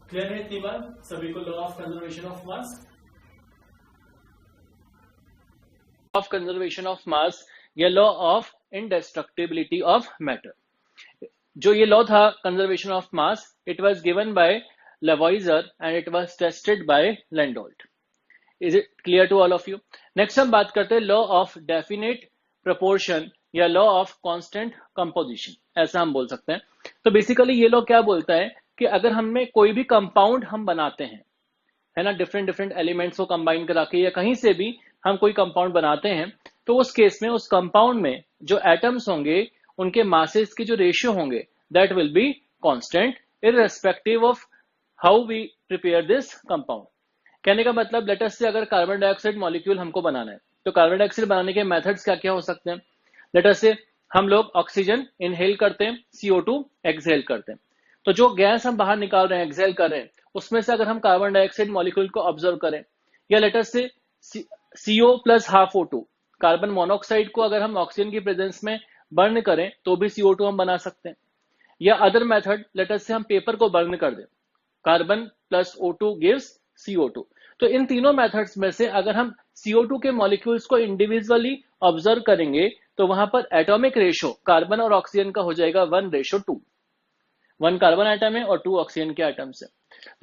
क्लियर है इतनी बात सभी को। Law of conservation of mass, of conservation of mass या law of indestructibility of matter. जो ये लॉ था conservation of mass, it was given by Lavoisier and it was tested by Landolt. Is it clear to all of you? Next हम बात करते हैं law of definite proportion या law of constant composition, ऐसा हम बोल सकते हैं। तो बेसिकली ये लॉ क्या बोलता है कि अगर हमें कोई भी कंपाउंड हम बनाते हैं, है ना, डिफरेंट एलिमेंट्स को कंबाइन करा के या कहीं से भी हम कोई कंपाउंड बनाते हैं, तो उस केस में उस कंपाउंड में जो एटम्स होंगे उनके मासेस की जो रेशियो होंगे that will be constant irrespective of how we prepare this compound. कहने का मतलब लेट अस से अगर कार्बन डाइऑक्साइड मॉलिक्यूल हमको बनाना है तो कार्बन डाइऑक्साइड बनाने के मेथड्स क्या क्या हो सकते हैं। लेट अस से हम लोग ऑक्सीजन इनहेल करते हैं, CO2 एक्सहेल करते हैं, तो जो गैस हम बाहर निकाल रहे हैं एक्सहेल कर रहे हैं उसमें से अगर हम कार्बन डाइऑक्साइड मॉलिक्यूल को ऑब्जर्व करें, या लेट अस से CO plus half O2 carbon monoxide को अगर हम ऑक्सीजन की प्रेजेंस में बर्न करें तो भी CO2 हम बना सकते हैं। या अदर मेथड लेट अस से हम पेपर को बर्न कर दें, carbon plus O2 gives CO2। तो इन तीनों मेथड्स में से अगर हम CO2 के मॉलिक्यूल्स को इंडिविजुअली ऑब्जर्व करेंगे तो वहां पर एटॉमिक रेशो कार्बन और ऑक्सीजन का हो जाएगा 1:2, 1 कार्बन एटम है और 2 ऑक्सीजन के एटम्स है।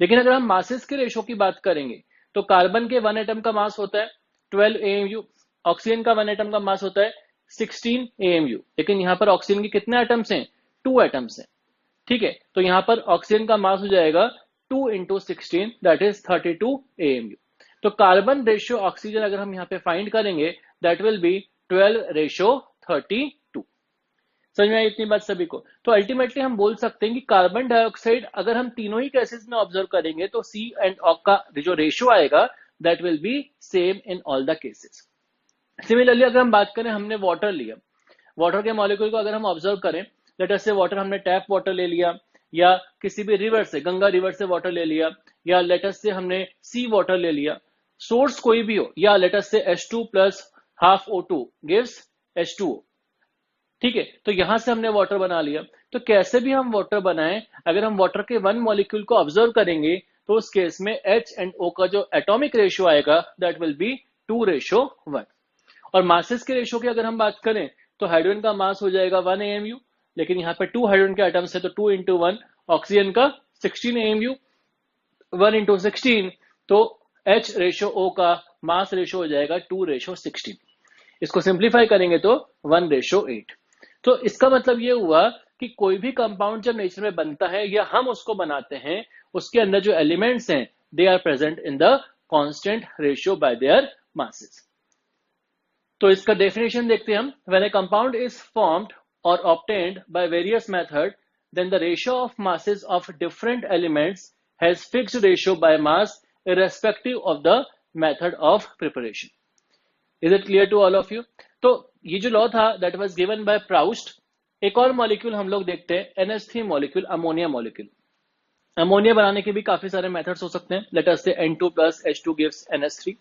लेकिन अगर हम मासेस के रेशो की बात करेंगे तो कार्बन के 1 एटम का मास होता है 12 AMU, ऑक्सीजन का 1 एटम का मास होता है 16 AMU, लेकिन यहाँ पर ऑक्सीजन के कितने एटम्स हैं? 2 एटम्स हैं। ठीक है, तो यहाँ पर ऑक्सीजन का मास हो जाएगा 2 into 16 दैट इज 32 AMU। तो कार्बन रेशियो ऑक्सीजन अगर हम यहाँ पे फाइंड करेंगे दैट विल बी 12:32। समझ में आई इतनी बात सभी को? तो अल्टीमेटली हम बोल सकते हैं कि कार्बन डाइऑक्साइड अगर हम तीनों ही केसेस में ऑब्जर्व करेंगे तो C एंड O का जो रेशियो आएगा that will B same in all the cases. Similarly अगर हम बात करें, हमने वाटर लिया, वाटर के मॉलिक्यूल को अगर हम ऑब्जर्व करें, लेट अस से वाटर हमने टैप वाटर ले लिया या किसी भी रिवर से, गंगा रिवर से वाटर ले लिया, या लेट अस से हमने सी वाटर ले लिया, सोर्स कोई भी हो, या लेट अस से H2 plus half O2 gives H2O। ठीक है, तो यहां से हमने वाटर बना लिया। तो कैसे भी हम वाटर बनाएं, अगर हम वाटर के 1 मॉलिक्यूल को ऑब्जर्व करेंगे तो उस केस में H एंड O का जो एटॉमिक रेशियो आएगा दैट विल बी 2:1। और मासेस के रेशियो की अगर हम बात करें तो हाइड्रोजन का मास हो जाएगा 1 AMU, लेकिन यहाँ पे 2 हाइड्रोजन के एटम्स है तो 2 into 1, ऑक्सीजन का 16 AMU, 1 into 16, तो H रेशियो O का मास रेशियो हो जाएगा 2:16। इसको सिंप्लीफाई करेंगे तो 1:8। तो इसका मतलब ये हुआ कि कोई भी कंपाउंड जब नेचर में बनता है या हम उसको बनाते हैं, उसके अंदर जो एलिमेंट्स हैं they are present in the constant ratio by their masses. तो इसका डेफिनेशन देखते हैं हम। When a compound is formed or obtained by various methods, then the ratio of masses of different elements has fixed ratio by mass irrespective of the method of preparation. Is it clear to all of you? तो ये जो law था that was given by Proust। एक और molecule हम लोग देखते हैं NH3 molecule, ammonia molecule. Ammonia बनाने के भी काफी सारे मेथड्स हो सकते हैं। लेट अस से N2 plus H2 gives NH3,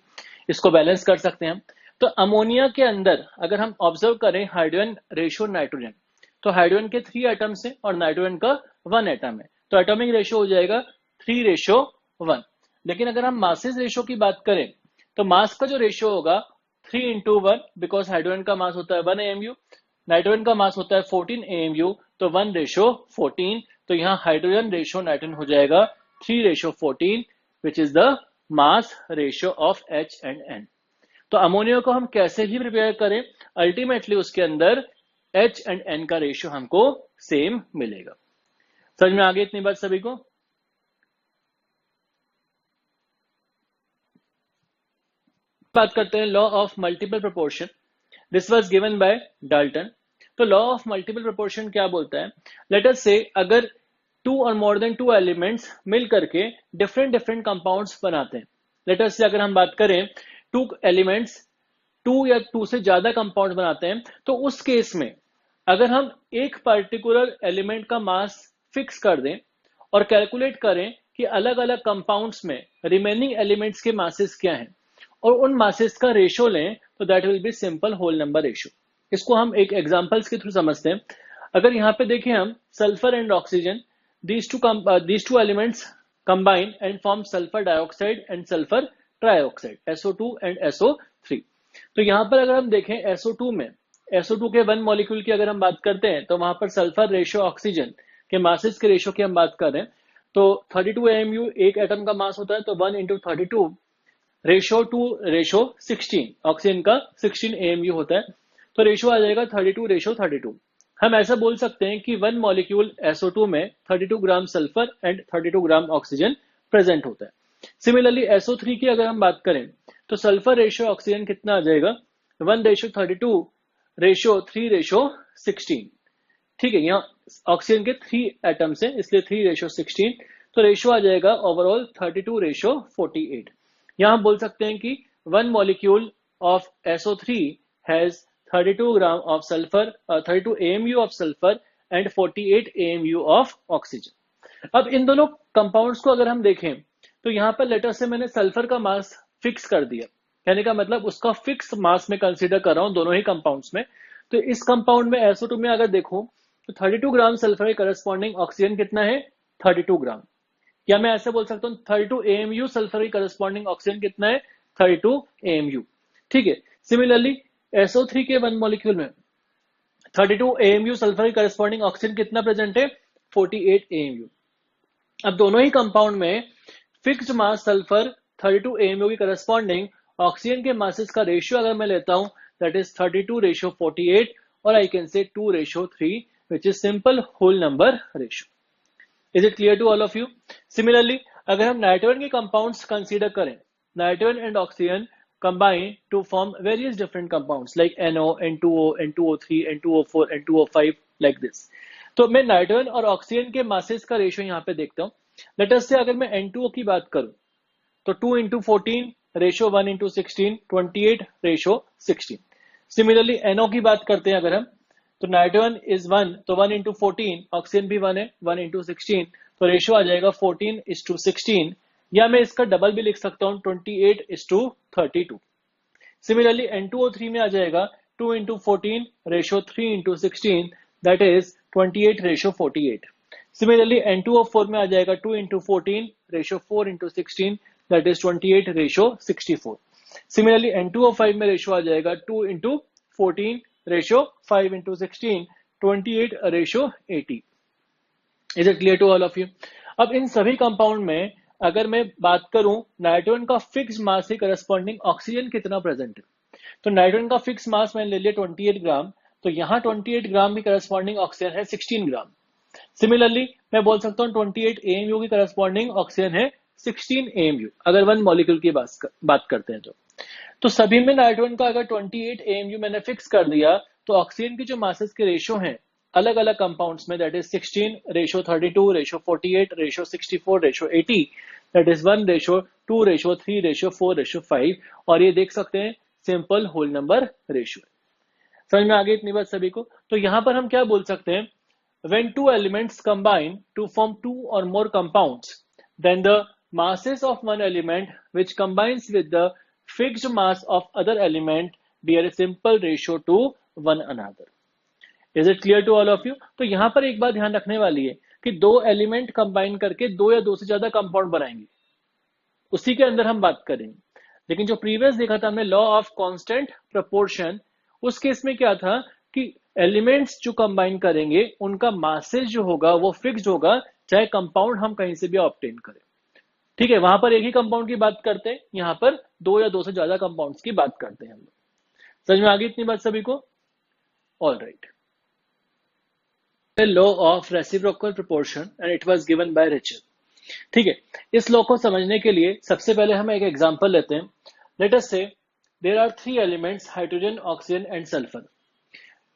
इसको बैलेंस कर सकते हैं हम। तो अमोनिया के अंदर अगर हम ऑब्जर्व करें हाइड्रोजन रेशियो नाइट्रोजन, तो हाइड्रोजन के 3 एटम्स हैं और नाइट्रोजन का 1 एटम है, तो एटॉमिक रेशियो हो जाएगा 3:1। लेकिन अगर हम मासेस रेशियो की बात करें तो मास का जो रेशियो होगा 3 into 1, बिकॉज हाइड्रोजन का मास होता है 1 AMU, नाइट्रोजन का मास होता है 14 AMU, तो 1:14। तो यहाँ हाइड्रोजन रेशियो नाइट्रोजन हो जाएगा 3:14, विच is the mass ratio of H and N। तो अमोनिया को हम कैसे भी प्रिपेयर करें, अल्टीमेटली उसके अंदर H एंड N का रेशियो हमको सेम मिलेगा। समझ में आ गई इतनी बात सभी को? बात करते हैं law of multiple proportion. This was given bye Dalton. तो लॉ ऑफ मल्टीपल प्रोपोर्शन क्या बोलता है? लेट अस से अगर 2 और मोर देन 2 एलिमेंट्स मिल करके डिफरेंट डिफरेंट कंपाउंड्स बनाते हैं। लेट अस से अगर हम बात करें 2 एलिमेंट्स 2 या 2 से ज्यादा कंपाउंड बनाते हैं, तो उस केस में अगर हम एक पर्टिकुलर एलिमेंट का मास फिक्स कर दें और कैलकुलेट करें कि अलग अलग कंपाउंड्स में रिमेनिंग एलिमेंट्स के मासेस क्या हैं और उन मासेस का रेशियो लें, तो that will be simple whole number ratio. इसको हम एक एग्जांपल्स के थ्रू समझते हैं। अगर यहाँ पे देखें हम sulphur and oxygen, these two elements combine and form sulfur dioxide and sulfur trioxide, SO2 and SO3। तो यहां पर अगर हम देखें SO2 में, SO2 के 1 मॉलिक्यूल की अगर हम बात करते हैं तो वहां पर सल्फर रेशियो ऑक्सीजन के मासेस के रेशियो की हम बात कर रहे हैं, तो 32 AMU एक एटम का मास होता है, तो 1 into 32 रेशियो 16, ऑक्सीजन का 16 AMU होता है, तो रेशियो आ जाएगा 32:32। हम ऐसा बोल सकते हैं कि 1 मॉलिक्यूल SO2 में 32 ग्राम sulphur and 32 gram oxygen present होता है। सिमिलरली SO3 की अगर हम बात करें तो सल्फर रेशियो ऑक्सीजन कितना आ जाएगा 1:32 रेशियो 3:16। ठीक है, यहाँ ऑक्सीजन के 3 एटम्स हैं इसलिए 3:16, तो रेशियो आ जाएगा ओवरऑल 32:48। यहाँ हम बोल सकते हैं कि 1 molecule of SO3 has 32 gram of sulphur, 32 AMU of sulphur and 48 AMU of oxygen. अब इन दोनों कंपाउंड्स को अगर हम देखें तो यहाँ पर लेटर से मैंने सल्फर का मास फिक्स कर दिया, कहने का मतलब उसका फिक्स मास में कंसीडर कर रहा हूं दोनों ही कंपाउंड्स में। तो इस कंपाउंड में SO2 में अगर देखूं तो 32 ग्राम सल्फर के करस्पॉन्डिंग ऑक्सीजन कितना है 32 ग्राम, या मैं ऐसे बोल सकता हूं 32 AMU सल्फर के करस्पॉन्डिंग ऑक्सीजन कितना है 32 AMU। ठीक है, सिमिलरली SO3 के 1 मॉलिक्यूल में 32 AMU सल्फर के करस्पॉन्डिंग ऑक्सीजन कितना प्रेजेंट है 48 AMU। अब दोनों ही कंपाउंड में फिक्स्ड मास सल्फर 32 AMU की करस्पॉन्डिंग ऑक्सीजन के मासेस का रेशियो अगर मैं लेता हूं दैट इज 32:48 और आई can say 2:3 which is simple whole number ratio. Is it clear to all of you? Similarly अगर हम नाइट्रोजन के कंपाउंड्स कंसीडर करें, nitrogen and oxygen combine to form various different compounds like NO, N2O, N2O3, N2O4, N2O5 like this. तो मैं nitrogen और oxygen के masses का ratio यहाँ पे देखता हूँ. लेट अस से अगर मैं N2O की बात करूं तो 2 into 14 ratio 1 into 16 28 ratio 16. Similarly NO की बात करते हैं अगर हम तो नाइट्रोजन इज 1 तो 1 into 14, ऑक्सीजन भी 1 है 1 into 16 तो रेशियो आ जाएगा 14:16 या मैं इसका डबल भी लिख सकता हूं 28:32. सिमिलरली N2O3 में आ जाएगा 2 into 14 ratio 3 into 16 that is 28:48. Similarly N2O4 में आ जाएगा 2 into 14 ratio 4 into 16 that is 28:64. Similarly N2O5 में रेशियो आ जाएगा 2 into 14 ratio 5 into 16 28:80. Is it clear to all of you? अब इन सभी कंपाउंड में अगर मैं बात करूं नाइट्रोजन का फिक्स मास से करस्पॉन्डिंग ऑक्सीजन कितना प्रेजेंट है, तो नाइट्रोजन का फिक्स मास मैंने ले लिया 28 ग्राम, तो यहां 28 ग्राम की करस्पॉन्डिंग ऑक्सीजन है 16 ग्राम. सिमिलरली मैं बोल सकता हूं 28 AMU की करस्पॉन्डिंग ऑक्सीजन है 16 AMU अगर वन मॉलिक्यूल की बात करते हैं तो सभी में नाइट्रोजन का अगर 28 AMU मैंने फिक्स कर दिया तो ऑक्सीजन की जो मासेस के रेशियो हैं अलग अलग कंपाउंड्स में that is 16:32 ratio 48 ratio 64 ratio 80 that is 1:2 ratio 3 ratio 4 ratio 5 और ये देख सकते हैं सिंपल होल नंबर रेशियो. समझ में आ गई इतनी बात सभी को? तो यहां पर हम क्या बोल सकते हैं, when two elements combine to form two or more compounds then the masses of one element which combines with the fixed mass of other element bear a simple ratio to one another. Is it clear to all of you? तो यहां पर एक बात ध्यान रखने वाली है कि दो एलिमेंट कंबाइन करके दो या दो से ज्यादा कंपाउंड बनाएंगे, उसी के अंदर हम बात करेंगे. लेकिन जो प्रीवियस देखा था हमने लॉ ऑफ कांस्टेंट प्रोपोर्शन, उस केस में क्या था कि एलिमेंट्स जो कंबाइन करेंगे उनका मासेस जो होगा वो फिक्स्ड होगा, चाहे कंपाउंड हम कहीं से भी ऑब्टेन करें. ठीक है, वहां पर एक ही कंपाउंड की बात करते हैं, यहां पर दो या दो से ज्यादा कंपाउंड्स की बात करते हैं हम लोग. समझ में आ गई इतनी बात सभी को? All right. Law of reciprocal proportion and it was given by Richter. ठीक है, इस लॉ को समझने के लिए सबसे पहले हम एक एग्जांपल लेते हैं. Let us say there are three elements hydrogen, oxygen and sulphur.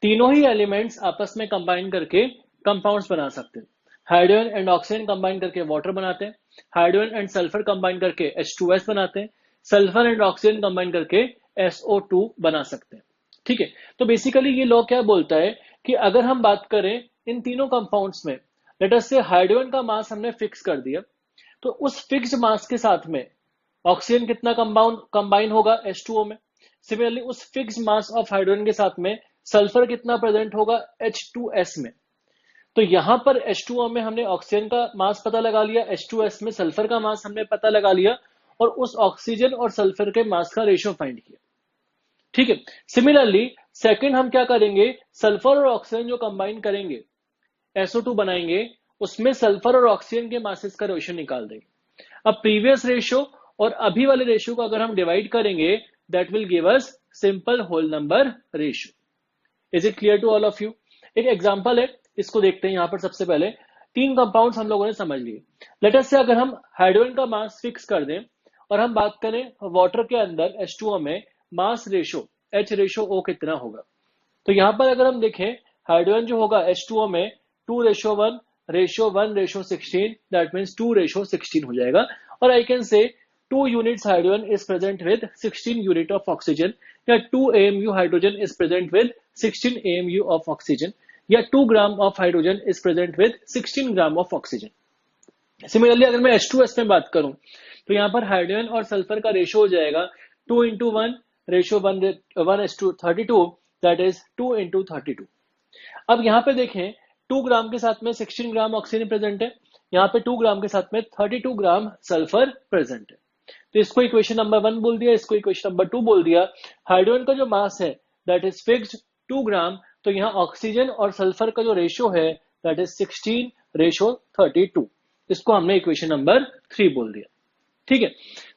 तीनों ही एलिमेंट्स आपस में कंबाइन करके कंपाउंड्स बना सकते हैं. हाइड्रोजन एंड ऑक्सीजन कंबाइन करके वाटर बनाते हैं, हाइड्रोजन एंड सल्फर कंबाइन करके H2S बनाते हैं, सल्फर एंड ऑक्सीजन कंबाइन करके SO2 बना सकते हैं. ठीक है, तो बेसिकली ये लॉ क्या बोलता है कि अगर हम बात करें इन तीनों कंपाउंड्स में, लेट अस से हाइड्रोजन का मास हमने फिक्स कर दिया, तो उस फिक्स्ड मास के साथ में ऑक्सीजन कितना कंबाइन होगा H2O में. सिमिलरली उस फिक्स्ड मास ऑफ हाइड्रोजन के साथ में सल्फर कितना प्रेजेंट होगा H2S में. तो यहां पर H2O में हमने ऑक्सीजन का मास पता लगा लिया, H2S में सल्फर का मास हमने पता लगा लिया और उस ऑक्सीजन और सल्फर के मास का रेशियो फाइंड किया. ठीक है, सिमिलरली सेकंड हम क्या करेंगे, सल्फर और ऑक्सीजन जो कंबाइन करेंगे SO2 बनाएंगे, उसमें सल्फर और ऑक्सीजन के मासेस का रेशियो निकाल देंगे. अब प्रीवियस रेशियो और अभी वाले रेशियो को अगर हम डिवाइड करेंगे that will give us simple whole number ratio. Is it clear to all of you? एक एग्जांपल है, इसको देखते हैं. यहां पर सबसे पहले तीन कंपाउंड्स हम लोगों ने समझ लिए. लेट अस से अगर हम हाइड्रोजन का मास फिक्स कर दें और हम बात करें वाटर के अंदर H2O में मास रेशियो H/O कितना होगा, तो यहां पर अगर हम देखें हाइड्रोजन जो होगा H2O में 2:1 रेशियो 1:16 दैट मीन्स 2:16 हो जाएगा. और आई कैन से 2 units hydrogen is present with 16 unit of oxygen या 2 AMU hydrogen is present with 16 AMU of oxygen या 2 gram of hydrogen is present with 16 gram of oxygen. Similarly अगर मैं H2S में बात करूं तो यहां पर हाइड्रोजन और सल्फर का रेशियो हो जाएगा 2:1 रेशियो 1:32 दैट इज 2:32. अब यहां पे देखें 2 ग्राम के साथ में 16 ग्राम ऑक्सीजन प्रेजेंट है, यहाँ पे 2 ग्राम के साथ में 32 ग्राम सल्फर प्रेजेंट है. तो इसको इक्वेशन नंबर 1 बोल दिया, इसको इक्वेशन नंबर 2 बोल दिया. हाइड्रोजन का जो मास है दैट इज फिक्स्ड 2 ग्राम, तो यहाँ ऑक्सीजन और सल्फर का जो रेशियो है दैट इज 16:32. इसको हमने इक्वेशन नंबर 3 बोल दिया. ठीक है,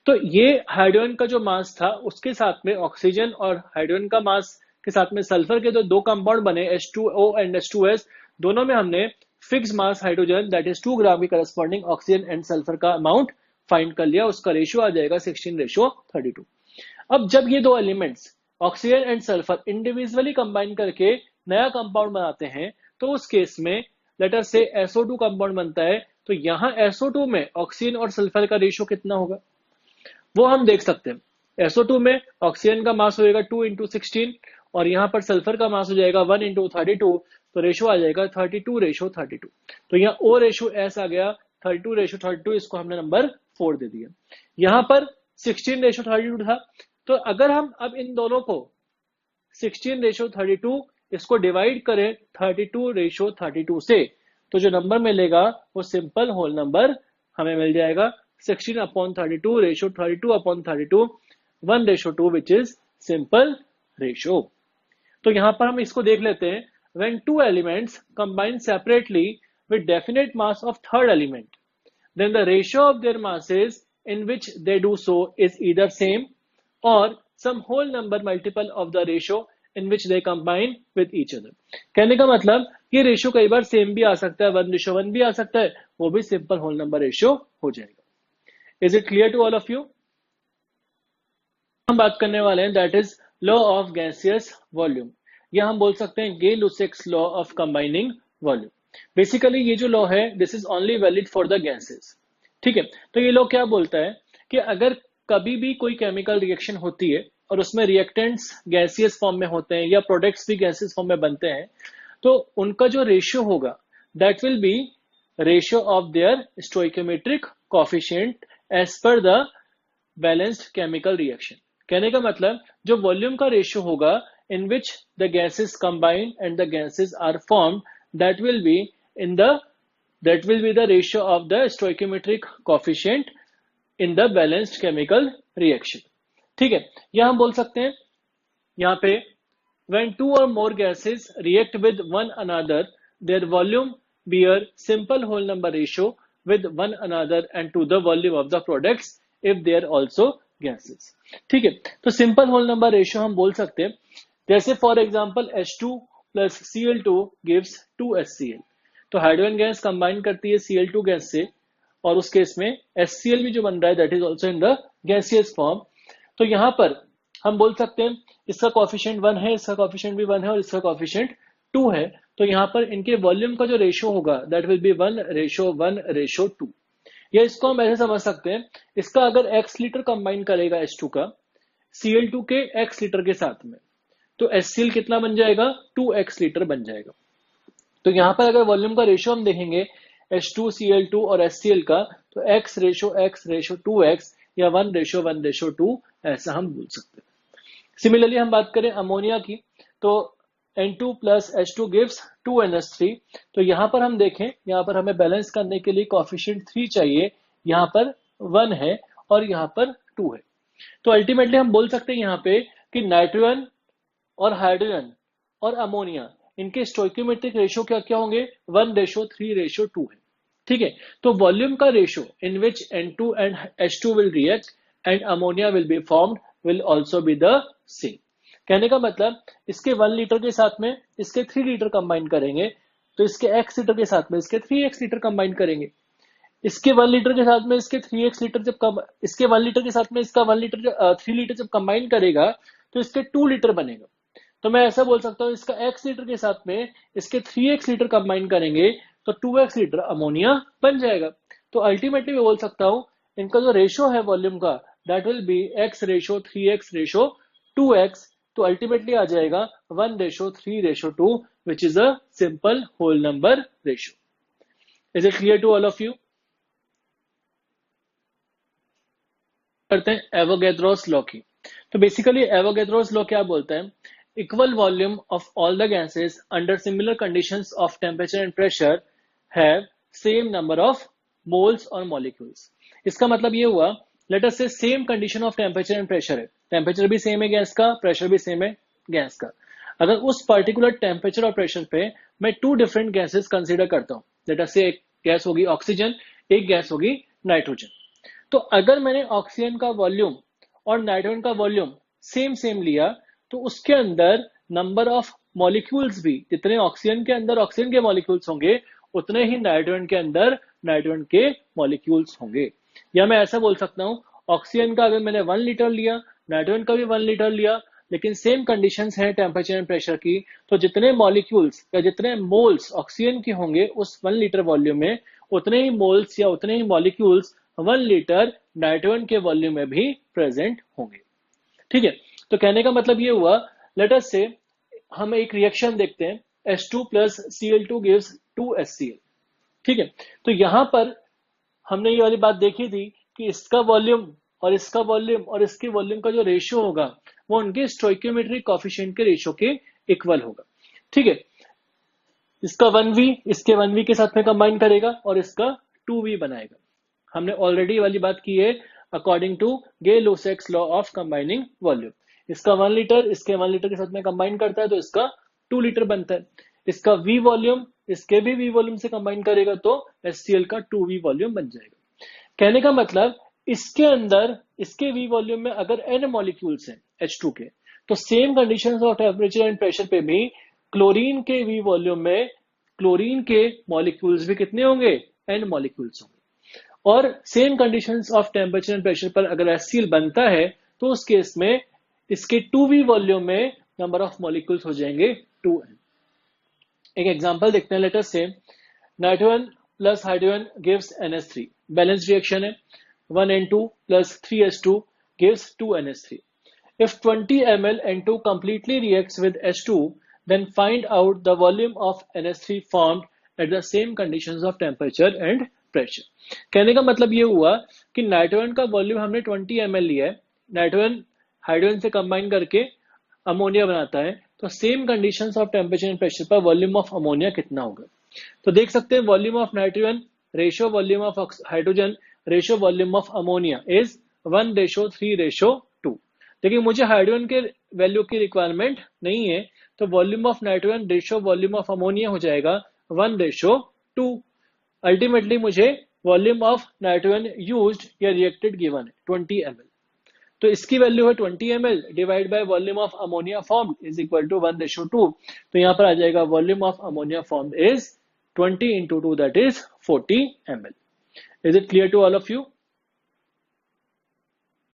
तो ये हाइड्रोजन का जो मास था उसके साथ में ऑक्सीजन और हाइड्रोजन का मास के साथ में सल्फर के जो दो कंपाउंड बने H2O एंड H2S, दोनों में हमने fix mass hydrogen that is 2 ग्राम की करस्पॉन्डिंग ऑक्सीजन एंड सल्फर का अमाउंट फाइंड कर लिया। उसका रेशियो आ जाएगा 16:32। अब जब ये दो elements oxygen and sulphur individually combine करके नया कंपाउंड बनाते हैं, तो उस केस में लेटर से SO2 कंपाउंड बनता है। तो यहाँ SO2 में ऑक्सीजन और सल्फर का रेशियो कितना होगा वो हम देख सकते हैं। SO2 में ऑक्सीजन का मास होगा 2 × 16 और यहाँ पर सल्फर का मास हो जाएगा 1 × 32, तो रेशियो आ जाएगा 32:32। तो यहाँ O/S आ गया 32:32, इसको हमने नंबर 4 दे दिया। यहाँ पर 16:32 था, तो अगर हम अब इन दोनों को 16:32 इसको डिवाइड करें 32:32 से, तो जो नंबर मिलेगा वो सिंपल होल नंबर हमें मिल जाएगा 16/32 ratio 32/32 1:2 which is simple ratio. तो यहां पर हम इसको देख लेते हैं। when two elements combine separately with definite mass of third element, then the ratio of their masses in which they do so is either same or some whole number multiple of the ratio in which they combine with each other। कहने का मतलब ये ratio कई बार same भी आ सकता है, 1:1 भी आ सकता है, वो भी सिंपल होल नंबर रेशियो हो जाएगा। Is it clear to all of you? हम बात करने वाले हैं that is law of gaseous volume, या हम बोल सकते हैं Gay-Lussac's law of combining volume. Basically ये जो लॉ है this is only valid for the gases. ठीक है, तो ये लॉ क्या बोलता है कि अगर कभी भी कोई केमिकल रिएक्शन होती है और उसमें रिएक्टेंट्स गैसियस फॉर्म में होते हैं या प्रोडक्ट्स भी गैसियस फॉर्म में बनते हैं, तो उनका जो रेशियो होगा that will be ratio of their stoichiometric coefficient as per the balanced chemical reaction. कहने का मतलब जो वॉल्यूम का रेशियो होगा in which the gases combine and the gases are formed, that will be the ratio of the stoichiometric coefficient in the balanced chemical reaction। ठीक है, यह हम बोल सकते हैं यहाँ पे when two or more gases react with one another, their volume bear simple whole number ratio with one another and to the volume of the products if they are also gases। ठीक है, तो simple whole number ratio हम बोल सकते हैं जैसे for example H2 + Cl2 gives 2HCl। तो hydrogen gas combine करती है Cl2 गैस से और उस केस में HCl भी जो बन रहा है that is also in the gaseous form. तो यहाँ पर हम बोल सकते हैं इसका कोएफिशिएंट 1 है, इसका कोएफिशिएंट भी 1 है और इसका कोएफिशिएंट 2 है। तो यहाँ पर इनके वॉल्यूम का जो रेशियो होगा दैट विल बी 1:1:2। या इसको हम ऐसे समझ सकते हैं, इसका अगर x लीटर कंबाइन करेगा H2 का Cl2 के x लीटर के साथ में, तो HCl कितना बन जाएगा 2x लीटर बन जाएगा। तो यहाँ पर अगर वॉल्यूम का रेशियो हम देखेंगे H2 Cl2 और HCl का, तो x:2x या 1:1:2 ऐसा हम बोल सकते हैं। सिमिलरली हम बात करें अमोनिया की, तो N2 + H2 gives 2NH3। तो यहाँ पर हम देखें, यहाँ पर हमें बैलेंस करने के लिए कोएफिशिएंट 3 चाहिए, यहाँ पर 1 है और यहाँ पर 2 है। तो अल्टीमेटली हम बोल सकते हैं यहाँ पे कि नाइट्रोजन और हाइड्रोजन और अमोनिया इनके स्टोइकोमेट्रिक रेशियो क्या क्या होंगे 1:3:2 है। ठीक है, तो वॉल्यूम का ratio in which N2 and H2 will react and ammonia will be formed will also be the same. कहने का मतलब इसके 1 लीटर के साथ में इसके 3 लीटर कंबाइन करेंगे, तो इसके x लीटर के साथ में इसके 3x लीटर कंबाइन करेंगे। इसके 1 लीटर के साथ में इसके 3x लीटर जब इसके 1 लीटर के साथ में इसका 3 लीटर जब कंबाइन करेगा तो इसके 2 लीटर बनेगा। तो मैं ऐसा बोल सकता हूं इसका x लीटर के साथ में इसके 3x लीटर कंबाइन करेंगे तो 2x लीटर अमोनिया बन जाएगा। तो अल्टीमेटली मैं बोल सकता हूं इनका जो रेशियो है वॉल्यूम का दैट विल बी x:3x:2x। तो अल्टीमेटली आ जाएगा 1:3:2 which is a simple whole number ratio. Is it clear to all of you? करते हैं एवोगैड्रोस लॉ की। तो बेसिकली एवोगैड्रोस लॉ क्या बोलता है, equal volume of all the gases under similar conditions of temperature and pressure have same number of moles or molecules। इसका मतलब ये हुआ लेट अस से same condition of temperature and pressure है, temperature भी सेम है गैस का, pressure भी सेम है गैस का। अगर उस पर्टिकुलर टेम्परेचर और प्रेशर पे मैं 2 डिफरेंट गैसेस कंसीडर करता हूं, लेट अस से एक गैस होगी ऑक्सीजन, एक गैस होगी नाइट्रोजन। तो अगर मैंने ऑक्सीजन का वॉल्यूम और नाइट्रोजन का वॉल्यूम सेम सेम लिया तो उसके अंदर नंबर ऑफ मॉलिक्यूल्स भी, जितने ऑक्सीजन के अंदर ऑक्सीजन के मॉलिक्यूल्स होंगे उतने ही नाइट्रोजन के अंदर नाइट्रोजन के मॉलिक्यूल्स होंगे। या मैं ऐसा बोल सकता हूं, ऑक्सीजन का अगर मैंने 1 लीटर लिया, नाइट्रोजन का भी 1 लीटर लिया, लेकिन सेम कंडीशंस हैं टेम्परेचर एंड प्रेशर की, तो जितने मॉलिक्यूल्स या जितने मोल्स ऑक्सीजन के होंगे उस 1 लीटर वॉल्यूम में, उतने ही मोल्स या उतने ही मॉलिक्यूल्स 1 लीटर नाइट्रोजन के वॉल्यूम में भी प्रेजेंट होंगे। ठीक है, तो कहने का मतलब ये हुआ, लेट अस से हम एक रिएक्शन देखते हैं, H2 plus Cl2 gives 2HCl। ठीक है, तो यहां पर हमने ये वाली बात देखी थी कि इसका वॉल्यूम और इसका वॉल्यूम और इसके वॉल्यूम का जो रेशियो होगा वो उनके स्टोइकियोमेट्रिक कोएफिशिएंट के रेशियो के इक्वल होगा। ठीक है, इसका 1v इसके 1v के साथ में कंबाइन करेगा और इसका 2v बनाएगा। हमने ऑलरेडी वाली बात की है according to Gay-Lussac's law of combining volume. इसका 1 लीटर इसके 1 लीटर के साथ में कंबाइन करता है तो इसका 2 लीटर बनता है। इसका v वॉल्यूम इसके भी v वॉल्यूम से कंबाइन करेगा तो HCl का 2v वॉल्यूम बन जाएगा। कहने का मतलब इसके अंदर इसके v वॉल्यूम में अगर n मॉलिक्यूल्स हैं H2 के, तो same conditions of temperature and pressure पे भी क्लोरीन के v वॉल्यूम में क्लोरीन के मॉलिक्यूल्स भी कितने होंगे, n मॉलिक्यूल्स होंगे। और same conditions of temperature and pressure पर अगर HCl बनता है तो उस केस में इसके 2v वॉल्यूम में नंबर ऑफ मॉलिक्यूल्स हो जाएंगे 2n। एक एग्जांपल देखते हैं, लेट अस से nitrogen plus hydrogen gives NH3, balance reaction है, 1n2 plus 3h2 gives 2NH3. If 20 ml N2 completely reacts with H2, then find out the volume of NH3 formed at the same conditions of temperature and pressure. कहने का मतलब ये हुआ कि nitrogen का volume हमने 20 ml लिया है, नाइट्रोजन हाइड्रोजन से कंबाइन करके अमोनिया बनाता है, तो same conditions of temperature and pressure पर वॉल्यूम ऑफ अमोनिया कितना होगा। तो देख सकते हैं volume of nitrogen ratio volume of hydrogen ratio volume of ammonia is 1:3:2। लेकिन मुझे हाइड्रोजन के वैल्यू की रिक्वायरमेंट नहीं है, तो volume of nitrogen ratio volume of ammonia हो जाएगा 1:2। अल्टीमेटली मुझे वॉल्यूम ऑफ नाइट्रोजन यूज्ड या रिएक्टेड गिवन है 20 ml, तो इसकी वैल्यू है 20 ml divide by volume of ammonia formed is equal to 1:2। तो यहाँ पर आ जाएगा volume of ammonia formed is 20 into 2, that is 40 ml. Is it clear to all of you?